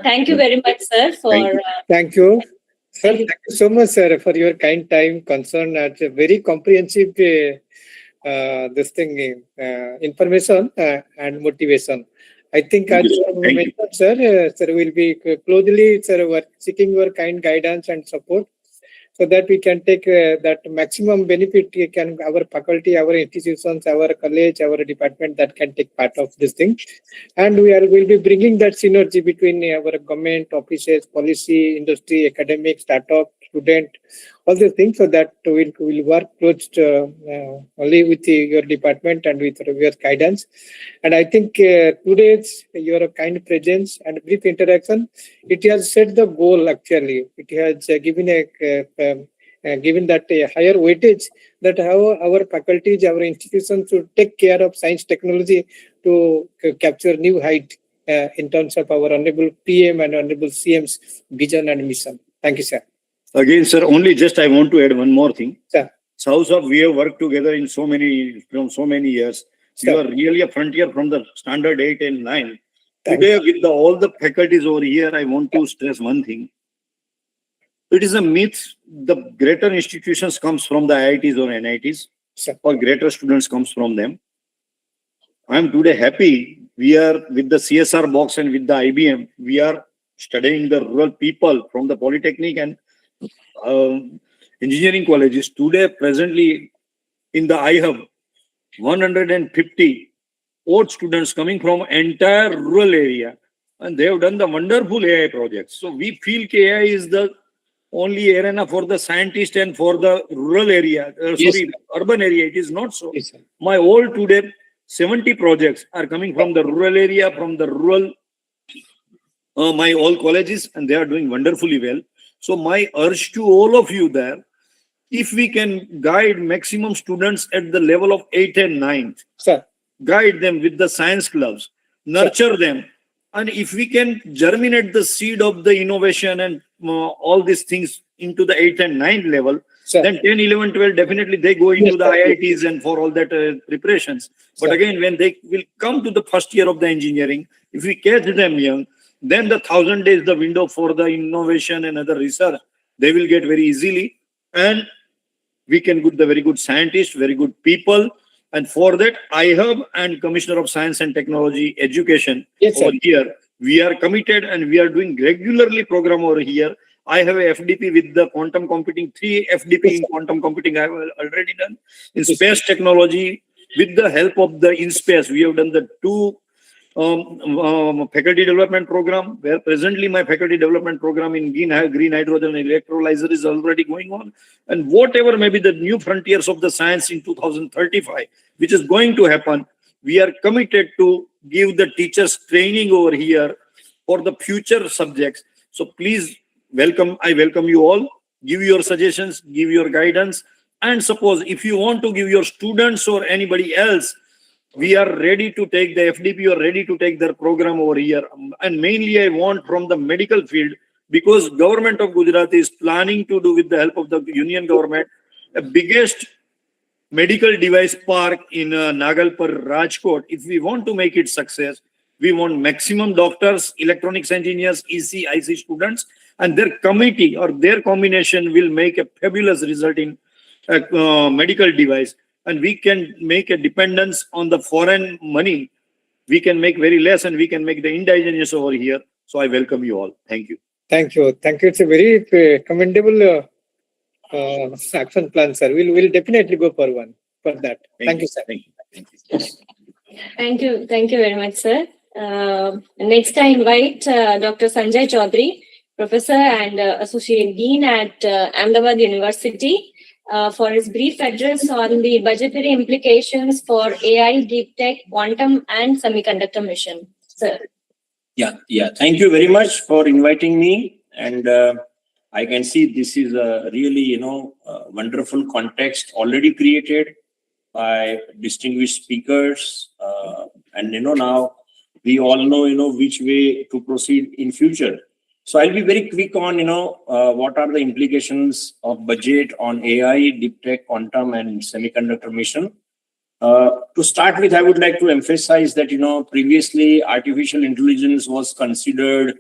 Thank you very much, sir, for... Thank you. Sir, thank you so much, sir, for your kind time, concern, and very comprehensive information and motivation. I think, as mentioned, sir, will be closely, sir, seeking your kind guidance and support, so that we can take that maximum benefit. Can our faculty, our institutions, our college, our department that can take part of this thing, and will be bringing that synergy between our government offices, policy, industry, academic, startup, student, all these things, so that will work close only with your department and with your guidance. And I think today's your kind presence and brief interaction, it has set the goal. Actually, it has given given that a higher weightage, that how our faculties, our institutions should take care of science technology to capture new height in terms of our Honorable PM and Honorable CM's vision and mission. Thank you, sir. Again, sir, only just I want to add one more thing. Sir. South of, we have worked together in so many years. Sir. You are really a frontier from the standard 8 and 9. Thank Today, with all the faculties over here, I want to stress one thing. It is a myth. The greater institutions comes from the IITs or NITs, Sir. or greater students comes from them. I am today happy. We are with the CSR box and with the IBM. We are studying the rural people from the Polytechnic and engineering colleges. Today, presently, in the iHub, 150 old students coming from entire rural area, and they have done the wonderful AI projects. So we feel AI is the only arena for the scientist and for the rural area, urban area. It is not so. Yes, My old today, 70 projects are coming from the rural area, from the rural my all colleges, and they are doing wonderfully well. So my urge to all of you there, if we can guide maximum students at the level of 8th and 9th, Sir. guide them with the science clubs, nurture them. And if we can germinate the seed of the innovation and all these things into the 8th and 9th level, Sir. then 10, 11, 12, definitely they go into the IITs and for all that preparations. But Sir. again, when they will come to the first year of the engineering, if we catch them young, then the 1,000 days, the window for the innovation and other research, they will get very easily. And we can get the very good scientists, very good people. And for that, IHUB and Commissioner of Science and Technology Education over here, we are committed and we are doing regularly program over here. I have a FDP with the quantum computing, 3 FDP in quantum computing I have already done. In space technology, with the help of the InSpace, we have done the 2 faculty development program, where presently my faculty development program in green hydrogen electrolyzer is already going on. And whatever may be the new frontiers of the science in 2035, which is going to happen, we are committed to give the teachers training over here for the future subjects. So please welcome, I welcome you all, give your suggestions, give your guidance. And suppose if you want to give your students or anybody else, we are ready to take the FDP or ready to take their program over here. And mainly I want from the medical field, because government of Gujarat is planning to do with the help of the union government, the biggest medical device park in Nagalpur, Rajkot. If we want to make it success, we want maximum doctors, electronics engineers, EC, IC students, and their committee or their combination will make a fabulous result in medical device. And we can make a dependence on the foreign money. We can make very less and we can make the indigenous over here. So I welcome you all. Thank you. Thank you. Thank you. It's a very commendable action plan, sir. We'll definitely go for one for that. Thank you, sir. Thank you. Thank you. Thank you. Thank you very much, sir. Next, I invite Dr. Sanjay Chaudhary, Professor and Associate Dean at Ahmedabad University, for his brief address on the budgetary implications for AI, deep tech, quantum, and semiconductor mission. Sir. Yeah. Thank you very much for inviting me. And I can see this is a really, wonderful context already created by distinguished speakers. And, now we all know, which way to proceed in future. So I'll be very quick on, what are the implications of budget on AI, deep tech, quantum, and semiconductor mission. To start with, I would like to emphasize that, previously artificial intelligence was considered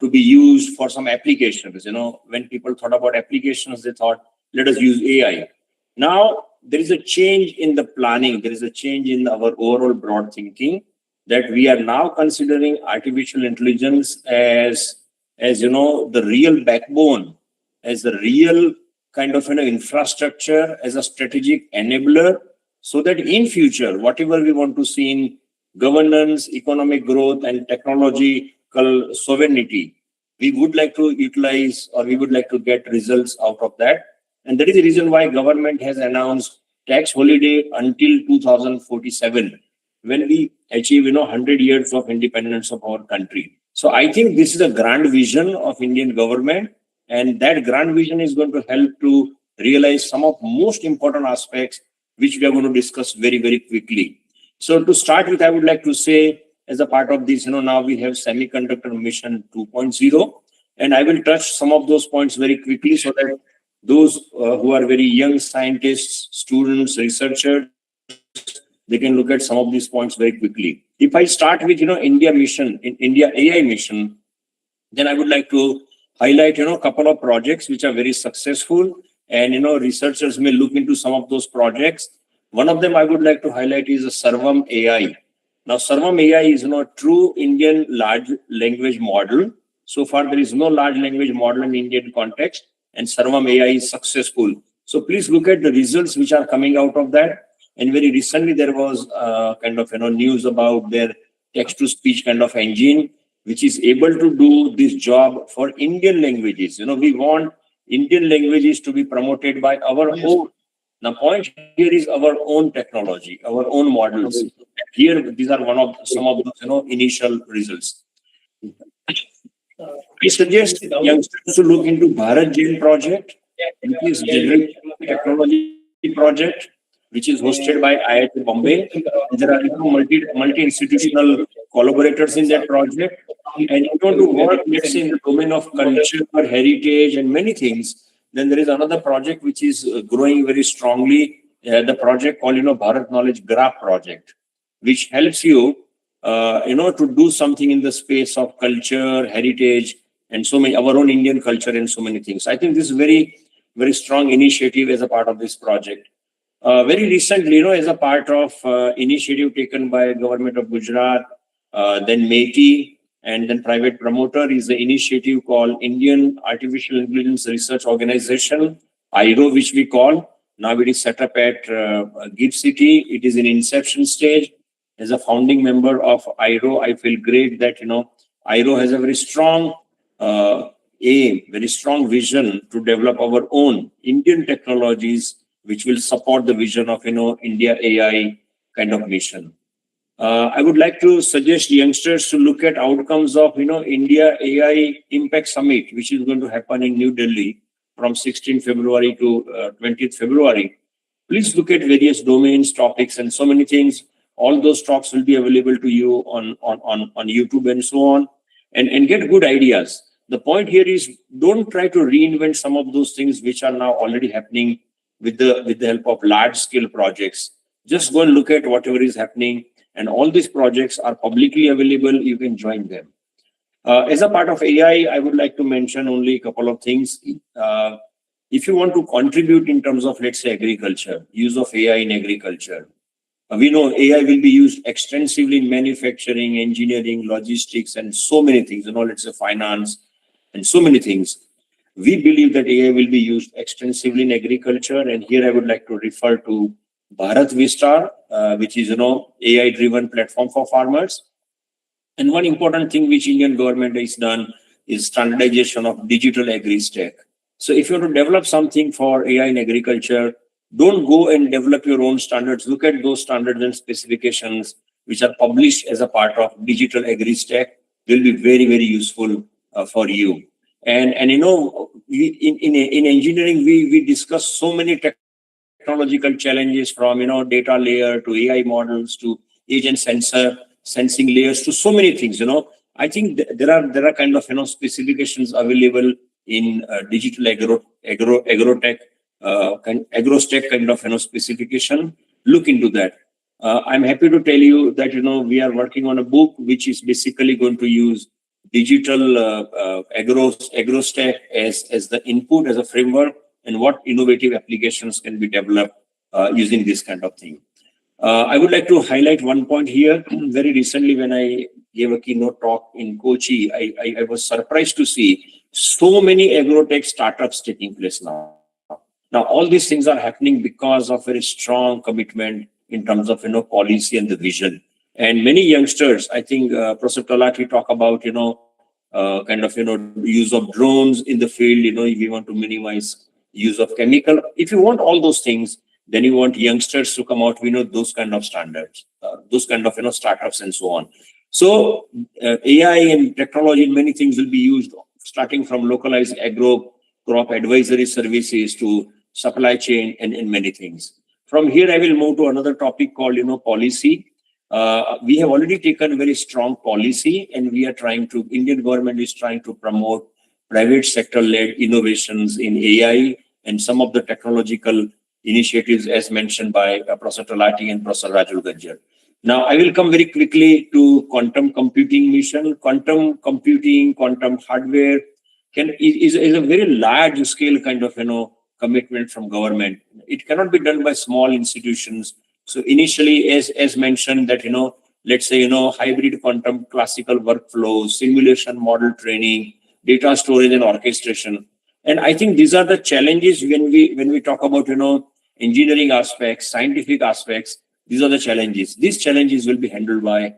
to be used for some applications. When people thought about applications, they thought, let us use AI. Now, there is a change in the planning. There is a change in our overall broad thinking that we are now considering artificial intelligence as the real backbone, as the real kind of infrastructure, as a strategic enabler, so that in future, whatever we want to see in governance, economic growth, and technological sovereignty, we would like to utilize or we would like to get results out of that. And that is the reason why government has announced tax holiday until 2047, when we achieve 100 years of independence of our country. So I think this is a grand vision of Indian government, and that grand vision is going to help to realize some of most important aspects which we are going to discuss very, very quickly. So to start with, I would like to say, as a part of this, now we have Semiconductor Mission 2.0, and I will touch some of those points very quickly so that those who are very young scientists, students, researchers, they can look at some of these points very quickly. If I start with, India mission, in India AI mission, then I would like to highlight, a couple of projects which are very successful, and, researchers may look into some of those projects. One of them I would like to highlight is a Sarvam AI. Now, Sarvam AI is, a true Indian large language model. So far, there is no large language model in Indian context, and Sarvam AI is successful. So please look at the results which are coming out of that. And very recently, there was kind of, news about their text-to-speech kind of engine, which is able to do this job for Indian languages. We want Indian languages to be promoted by our own. Now, point here is our own technology, our own models. Here, these are some of those, initial results. I suggest youngsters to look into Bharat Jain project, which is General Technology project, which is hosted by IIT Bombay. There are multi-institutional collaborators in that project. And if you want to work, let's say, in the domain of culture, heritage, and many things, then there is another project which is growing very strongly. The project called, Bharat Knowledge Graph project, which helps you, to do something in the space of culture, heritage, and so many, our own Indian culture and so many things. I think this is very, very strong initiative as a part of this project. Very recently, as a part of initiative taken by government of Gujarat, then MeitY, and then private promoter is the initiative called Indian Artificial Intelligence Research Organization, IRO, which we call. Now it is set up at GIFT City. It is in inception stage. As a founding member of IRO, I feel great that, IRO has a very strong aim, very strong vision to develop our own Indian technologies, which will support the vision of, India AI kind of mission. I would like to suggest youngsters to look at outcomes of, India AI Impact Summit, which is going to happen in New Delhi from 16th February to 20th February. Please look at various domains, topics, and so many things. All those talks will be available to you on YouTube and so on, and get good ideas. The point here is, don't try to reinvent some of those things which are now already happening with the help of large scale projects. Just go and look at whatever is happening, and all these projects are publicly available. You can join them. As a part of AI, I would like to mention only a couple of things. If you want to contribute in terms of, let's say, agriculture, use of AI in agriculture, we know AI will be used extensively in manufacturing, engineering, logistics, and so many things, let's say finance, and so many things. We believe that AI will be used extensively in agriculture. And here I would like to refer to Bharat Vistar, which is, AI-driven platform for farmers. And one important thing which Indian government has done is standardization of digital agri-stack. So if you want to develop something for AI in agriculture, don't go and develop your own standards. Look at those standards and specifications which are published as a part of digital agri-stack. Will be very, very useful for you. And in engineering, we discuss so many technological challenges from, data layer to AI models to agent sensing layers to so many things, I think there are kind of, specifications available in digital agrotech, AgroStack kind of, specification. Look into that. I'm happy to tell you that, we are working on a book which is basically going to use digital AgroStack as the input, as a framework, and what innovative applications can be developed using this kind of thing. I would like to highlight one point here. Very recently, when I gave a keynote talk in Kochi, I was surprised to see so many agrotech startups taking place now. Now, all these things are happening because of very strong commitment in terms of, policy and the vision. And many youngsters, I think, Professor Talati talk about, use of drones in the field, if you want to minimize use of chemical. If you want all those things, then you want youngsters to come out, those kind of standards, those kind of, startups and so on. So AI and technology in many things will be used, starting from localized agro crop advisory services to supply chain and many things. From here, I will move to another topic called, policy. We have already taken very strong policy, and we are Indian government is trying to promote private sector-led innovations in AI and some of the technological initiatives as mentioned by Professor Talati and Professor Rajul Gajjar. Now, I will come very quickly to quantum computing mission. Quantum computing, quantum hardware is a very large scale kind of, commitment from government. It cannot be done by small institutions. So initially, as mentioned that, let's say, hybrid quantum classical workflows, simulation model training, data storage and orchestration. And I think these are the challenges when we talk about, engineering aspects, scientific aspects. These are the challenges. These challenges will be handled by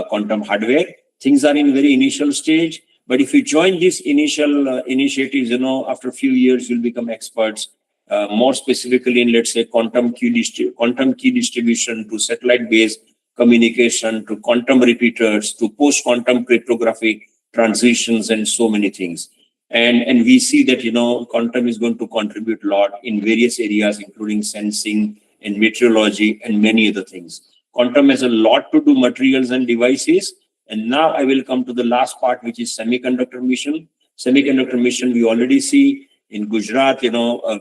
quantum hardware. Things are in very initial stage, but if you join these initial initiatives, after a few years, you'll become experts. More specifically in, let's say, quantum key distribution to satellite-based communication to quantum repeaters to post-quantum cryptography. transitions and so many things. And we see that, quantum is going to contribute a lot in various areas, including sensing and meteorology and many other things. Quantum has a lot to do materials and devices. And now I will come to the last part, which is semiconductor mission. Semiconductor mission, we already see in Gujarat,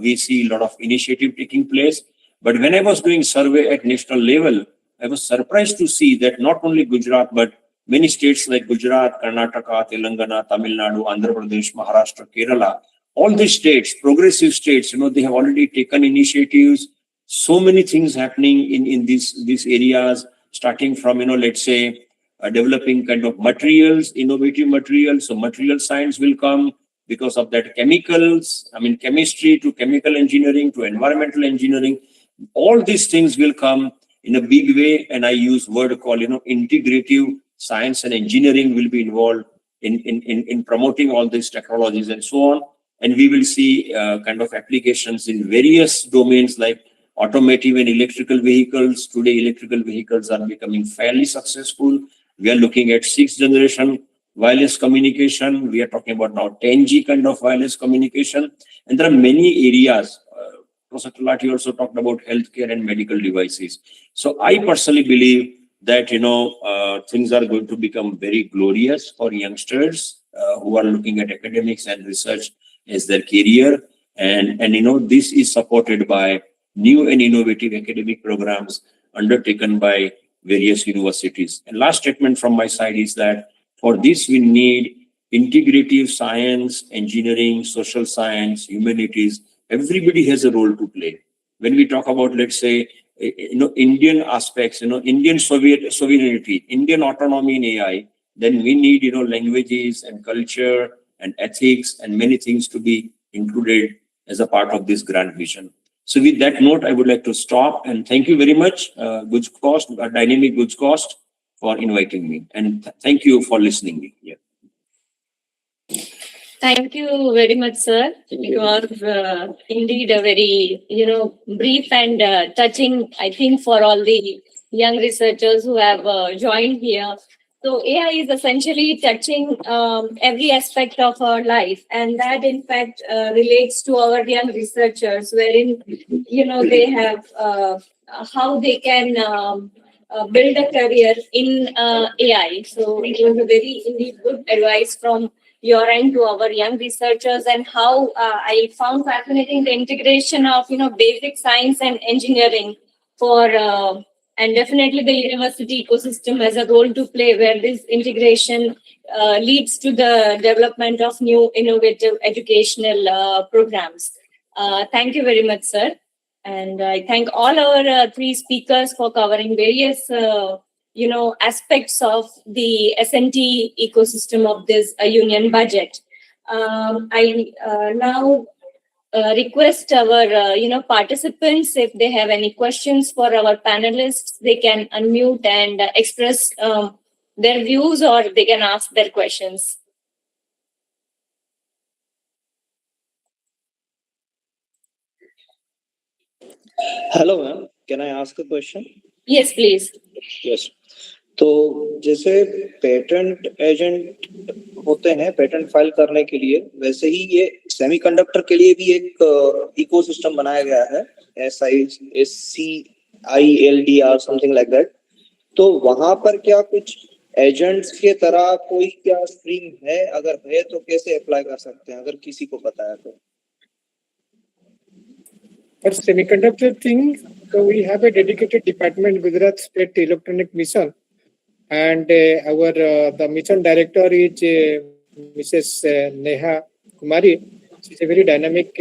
we see a lot of initiative taking place. But when I was doing survey at national level, I was surprised to see that not only Gujarat, but many states like Gujarat, Karnataka, Telangana, Tamil Nadu, Andhra Pradesh, Maharashtra, Kerala, all these states, progressive states, they have already taken initiatives. So many things happening in these areas, starting from, let's say, developing kind of materials, innovative materials. So material science will come because of that. Chemicals, chemistry to chemical engineering to environmental engineering. All these things will come in a big way. And I use word called, integrative science and engineering will be involved in promoting all these technologies and so on. And we will see kind of applications in various domains like automotive and electrical vehicles. Today, electrical vehicles are becoming fairly successful. We are looking at 6th generation wireless communication. We are talking about now 10G kind of wireless communication. And there are many areas. Professor Talati also talked about healthcare and medical devices. So I personally believe that, things are going to become very glorious for youngsters who are looking at academics and research as their career. And this is supported by new and innovative academic programs undertaken by various universities. And last statement from my side is that for this, we need integrative science, engineering, social science, humanities. Everybody has a role to play. When we talk about, let's say, Indian aspects, Indian sovereignty, Indian autonomy in AI, then we need, languages and culture and ethics and many things to be included as a part of this grand vision. So with that note, I would like to stop and thank you very much, GUJCOST, Dynamic GUJCOST, for inviting me. And thank you for listening me. Yeah. Thank you very much, sir. It was indeed a very, brief and touching, I think, for all the young researchers who have joined here. So AI is essentially touching every aspect of our life, and that in fact relates to our young researchers, wherein they have how they can build a career in AI. So it was a very indeed good advice from your end to our young researchers, and how I found fascinating the integration of basic science and engineering for. And definitely the university ecosystem has a role to play, where this integration leads to the development of new innovative educational programs. Thank you very much, sir. And I thank all our three speakers for covering various, aspects of the S&T ecosystem of this union budget. I now request our participants, if they have any questions for our panelists, they can unmute and express their views, or they can ask their questions. Hello ma'am, can I ask a question? Yes, please. Yes. तो जैसे patent agent होते हैं patent file करने के लिए, वैसे ही ये semiconductor के लिए भी एक इकोसिस्टम बनाया गया है, SCILD समथिंग लाइक दैट. तो वहां पर क्या कुछ एजेंट्स के तरह कोई क्या स्ट्रीम है? अगर है तो कैसे अप्लाई कर सकते हैं, अगर किसी को पता है तो? For semiconductor thing, so we have a dedicated department, Gujarat State Electronic Mission, and the mission director is Mrs. Neha Kumari. She is a very dynamic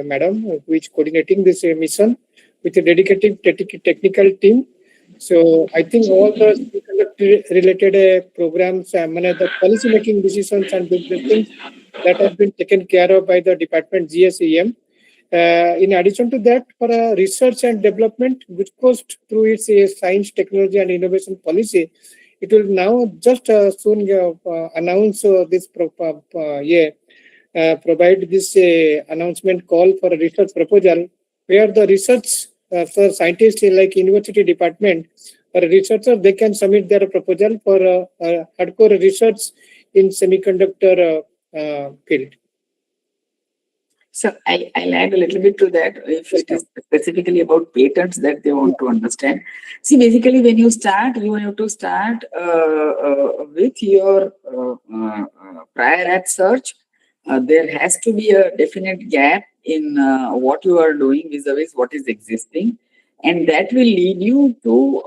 madam who is coordinating this mission with a dedicated technical team. So I think all the semiconductor related programs, the policy making decisions and the things that have been taken care of by the department GSEM. In addition to that, for research and development, GUJCOST through its science, technology and innovation policy, it will now just soon announce this provide this announcement call for a research proposal, where the research scientists like university department or researchers, they can submit their proposal for hardcore research in semiconductor field. So I'll add a little bit to that if it is specifically about patents that they want to understand. See, basically, when you start, you have to start with your prior art search. There has to be a definite gap in what you are doing vis-a-vis what is existing, and that will lead you to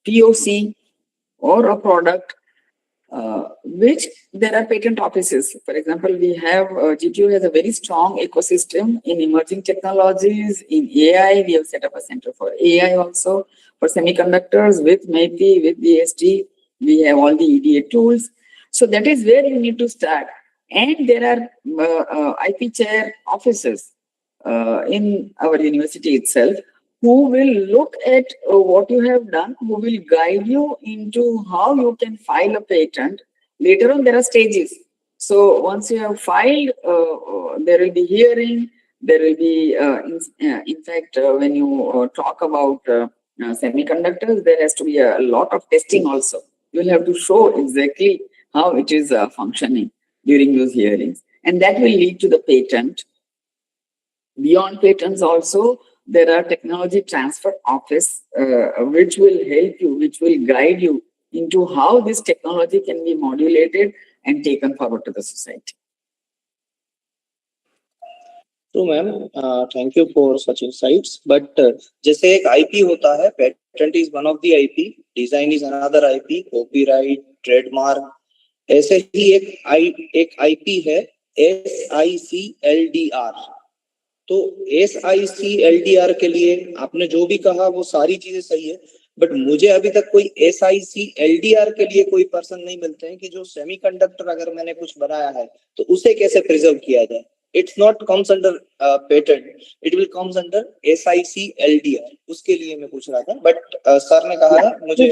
POC or a product which there are patent offices. For example, we have GTU has a very strong ecosystem in emerging technologies. In AI, we have set up a center for AI also. For semiconductors, with MIT, with DST, we have all the EDA tools. So that is where you need to start. And there are IP chair offices in our university itself who will look at what you have done, who will guide you into how you can file a patent. Later on, there are stages. So once you have filed, there will be hearing, there will be, in fact, when you talk about semiconductors, there has to be a lot of testing also. You will have to show exactly how it is functioning during those hearings. And that will lead to the patent. Beyond patents also, there are technology transfer office which will help you, which will guide you into how this technology can be modulated and taken forward to the society. तो ma'am thank you for such insights but जैसे एक IP होता है, patent is one of the IP, design is another IP, copyright, trademark, ऐसे ही एक IP है SICLDR. तो SICLDR के लिए आपने जो भी कहा वो सारी चीजें सही है, बट मुझे अभी तक कोई SICLDR के लिए कोई पर्सन नहीं मिलते हैं कि जो सेमीकंडक्टर अगर मैंने कुछ बनाया है तो उसे कैसे प्रिजर्व किया जाए. It's not comes under patent, it will comes under SICLDR. उसके लिए मैं पूछ रहा था, बट सर ने कहा था मुझे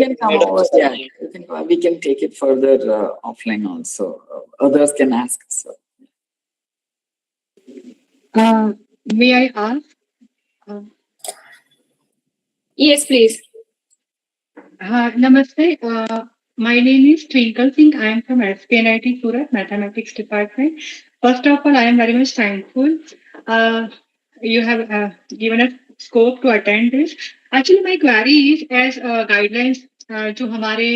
we can take it further offline also. Others can ask. So. May I ask? Yes, please. Namaste. My name is Twinkle Singh. I am from SPNIT Surat, Mathematics Department. First of all, I am very much thankful. You have given us scope to attend this. Actually, my query is as guidelines जो हमारे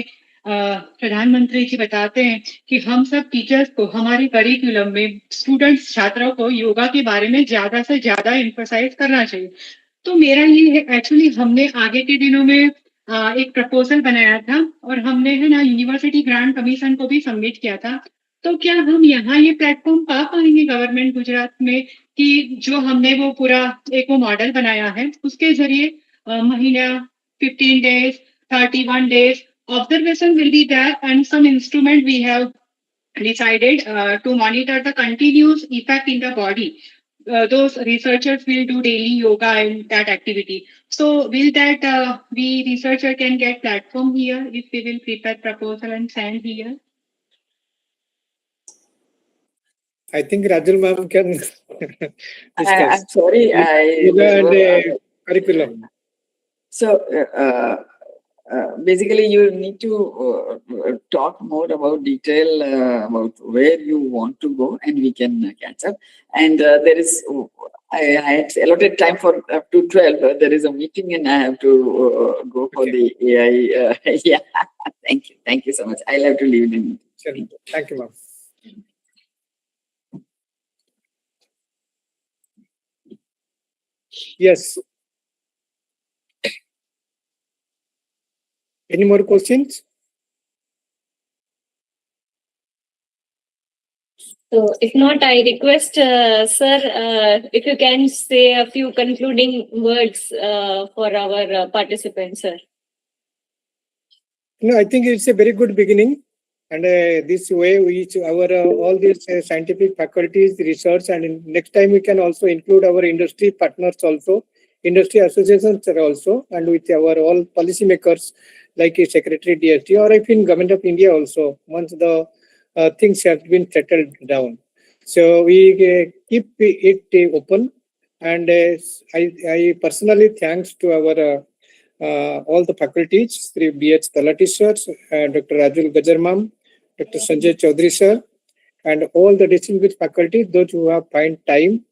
प्रधानमंत्री जी बताते हैं कि हम सब teachers को हमारे करिकुलम में स्टूडेंट्स छात्रों को योगा के बारे में ज्यादा से ज्यादा एम्फसाइज करना चाहिए. तो मेरा ये है, एक्चुअली हमने आगे के दिनों में एक प्रपोजल बनाया था और हमने है ना यूनिवर्सिटी ग्रांट कमीशन को भी सबमिट किया था. तो क्या हम यहाँ ये प्लेटफॉर्म पा पाएंगे गवर्नमेंट गुजरात में कि जो हमने वो पूरा एक वो मॉडल बनाया है उसके जरिए महीना 15 days 31 days observation will be there and some instrument we have decided to monitor the continuous effect in the body. Those researchers will do daily yoga and that activity. So will that we researcher can get platform here if we will prepare proposal and send here? I think Rajul ma'am can discuss. I'm sorry. Yoga and curriculum. So basically, you need to talk more about detail about where you want to go, and we can catch up. And there is, I had allotted time for up to 12. There is a meeting, and I have to go for the AI. Yeah, thank you so much. I'll have to leave the meeting. Sure. Thank you, ma'am. Yes. Any more questions? So if not, I request, sir, if you can say a few concluding words for our participants, sir. No, I think it's a very good beginning. And this way, all these scientific faculties, research, and next time we can also include our industry partners also, industry associations also, and with our all policymakers like Secretary DST or if in Government of India also, once the things have been settled down. So we keep it open. And I personally thanks to our all the faculties, Sri B.H. Talati sir, Dr. Rajul Gajar ma'am, Dr. Sanjay Chaudhary sir, and all the distinguished faculty, those who have find time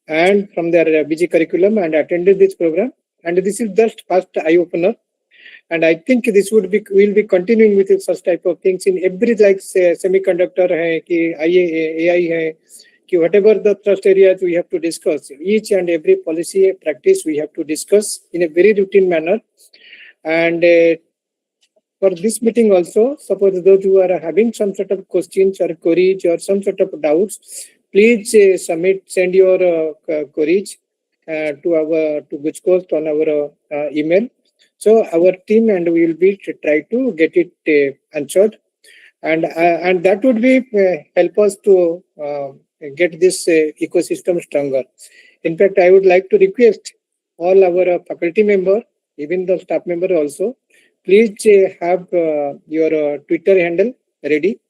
and from their busy curriculum and attended this program. And this is just first eye-opener. And I think this we'll be continuing with such type of things in every, like say, semiconductor, hai, ki AI, hai, ki whatever the thrust areas we have to discuss. Each and every policy practice we have to discuss in a very routine manner. And for this meeting also, suppose those who are having some sort of questions or queries or some sort of doubts, please send your queries to GUJCOST on our email. So our team and we will be to try to get it answered, and that would be help us to get this ecosystem stronger. In fact, I would like to request all our faculty member, even the staff member also, please have your Twitter handle ready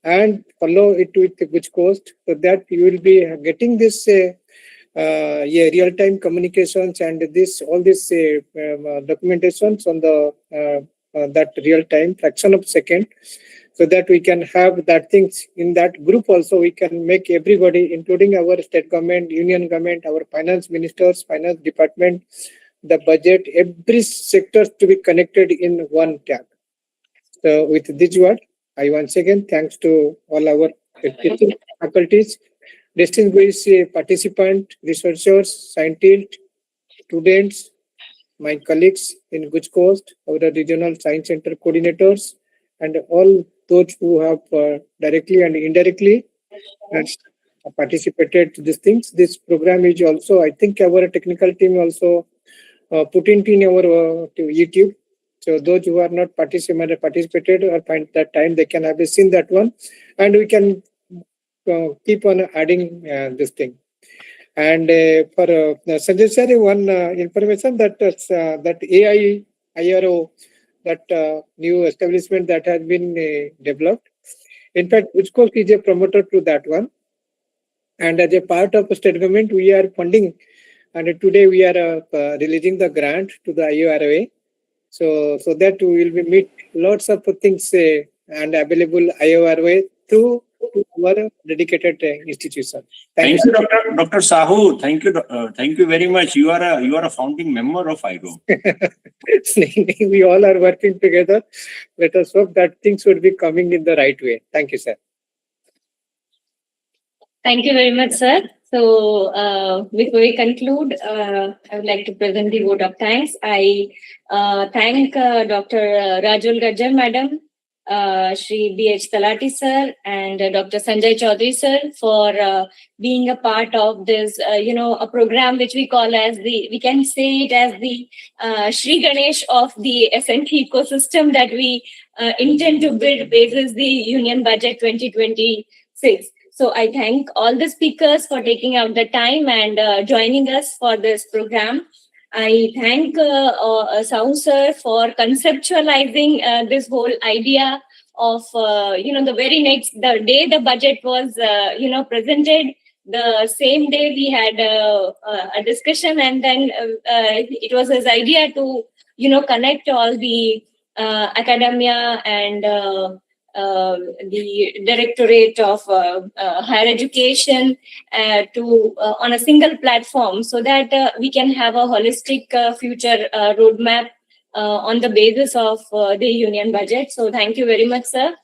and follow it with GUJCOST, so that you will be getting this real-time communications and all this documentations on the that real-time fraction of second, so that we can have that things in that group also. We can make everybody, including our state government, union government, our finance ministers, finance department, the budget, every sector to be connected in one tag. So with this word, I once again thanks to all our faculties, distinguished participants, researchers, scientists, students, my colleagues in GUJCOST, our regional science center coordinators, and all those who have directly and indirectly participated to these things. This program is also, I think our technical team also put it in our YouTube. So those who are not participated or find that time, they can have seen that one, and we can keep on adding this thing. And for Sanjay sir, one information that that AI IRO, that new establishment that has been developed. In fact, GUJCOST is a promoter to that one, and as a part of state government, we are funding, and today we are releasing the grant to the IORA, so that we will meet lots of things and available IORA through our dedicated institution. Thank you, Dr. Sahu. Thank you very much. You are a founding member of IRO. We all are working together. Let us hope that things would be coming in the right way. Thank you, sir. Thank you very much, sir. So before we conclude, I would like to present the vote of thanks. I thank Dr. Rajul Gajar madam, Shri B.H. Talati sir, and Dr. Sanjay Chaudhary sir for being a part of this, a program which we call as we can say it as the Shri Ganesh of the SNT ecosystem that we intend to build basis the Union Budget 2026. So I thank all the speakers for taking out the time and joining us for this program. I thank Sahu sir for conceptualizing this whole idea of, the day the budget was, presented, the same day we had a discussion, and then it was his idea to, connect all the academia and the Directorate of Higher Education on a single platform, so that we can have a holistic future roadmap on the basis of the Union Budget. So thank you very much, sir,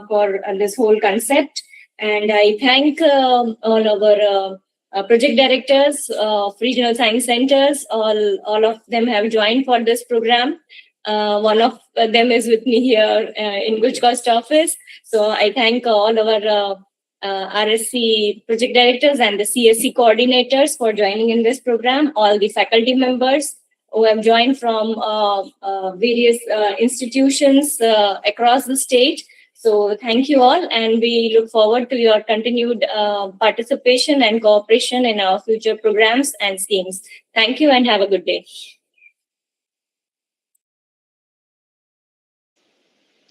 for this whole concept. And I thank all our project directors of regional science centers. All of them have joined for this program. One of them is with me here in GUJCOST office. So I thank all our RSC project directors and the CSC coordinators for joining in this program, all the faculty members who have joined from various institutions across the state. So thank you all, and we look forward to your continued participation and cooperation in our future programs and schemes. Thank you and have a good day.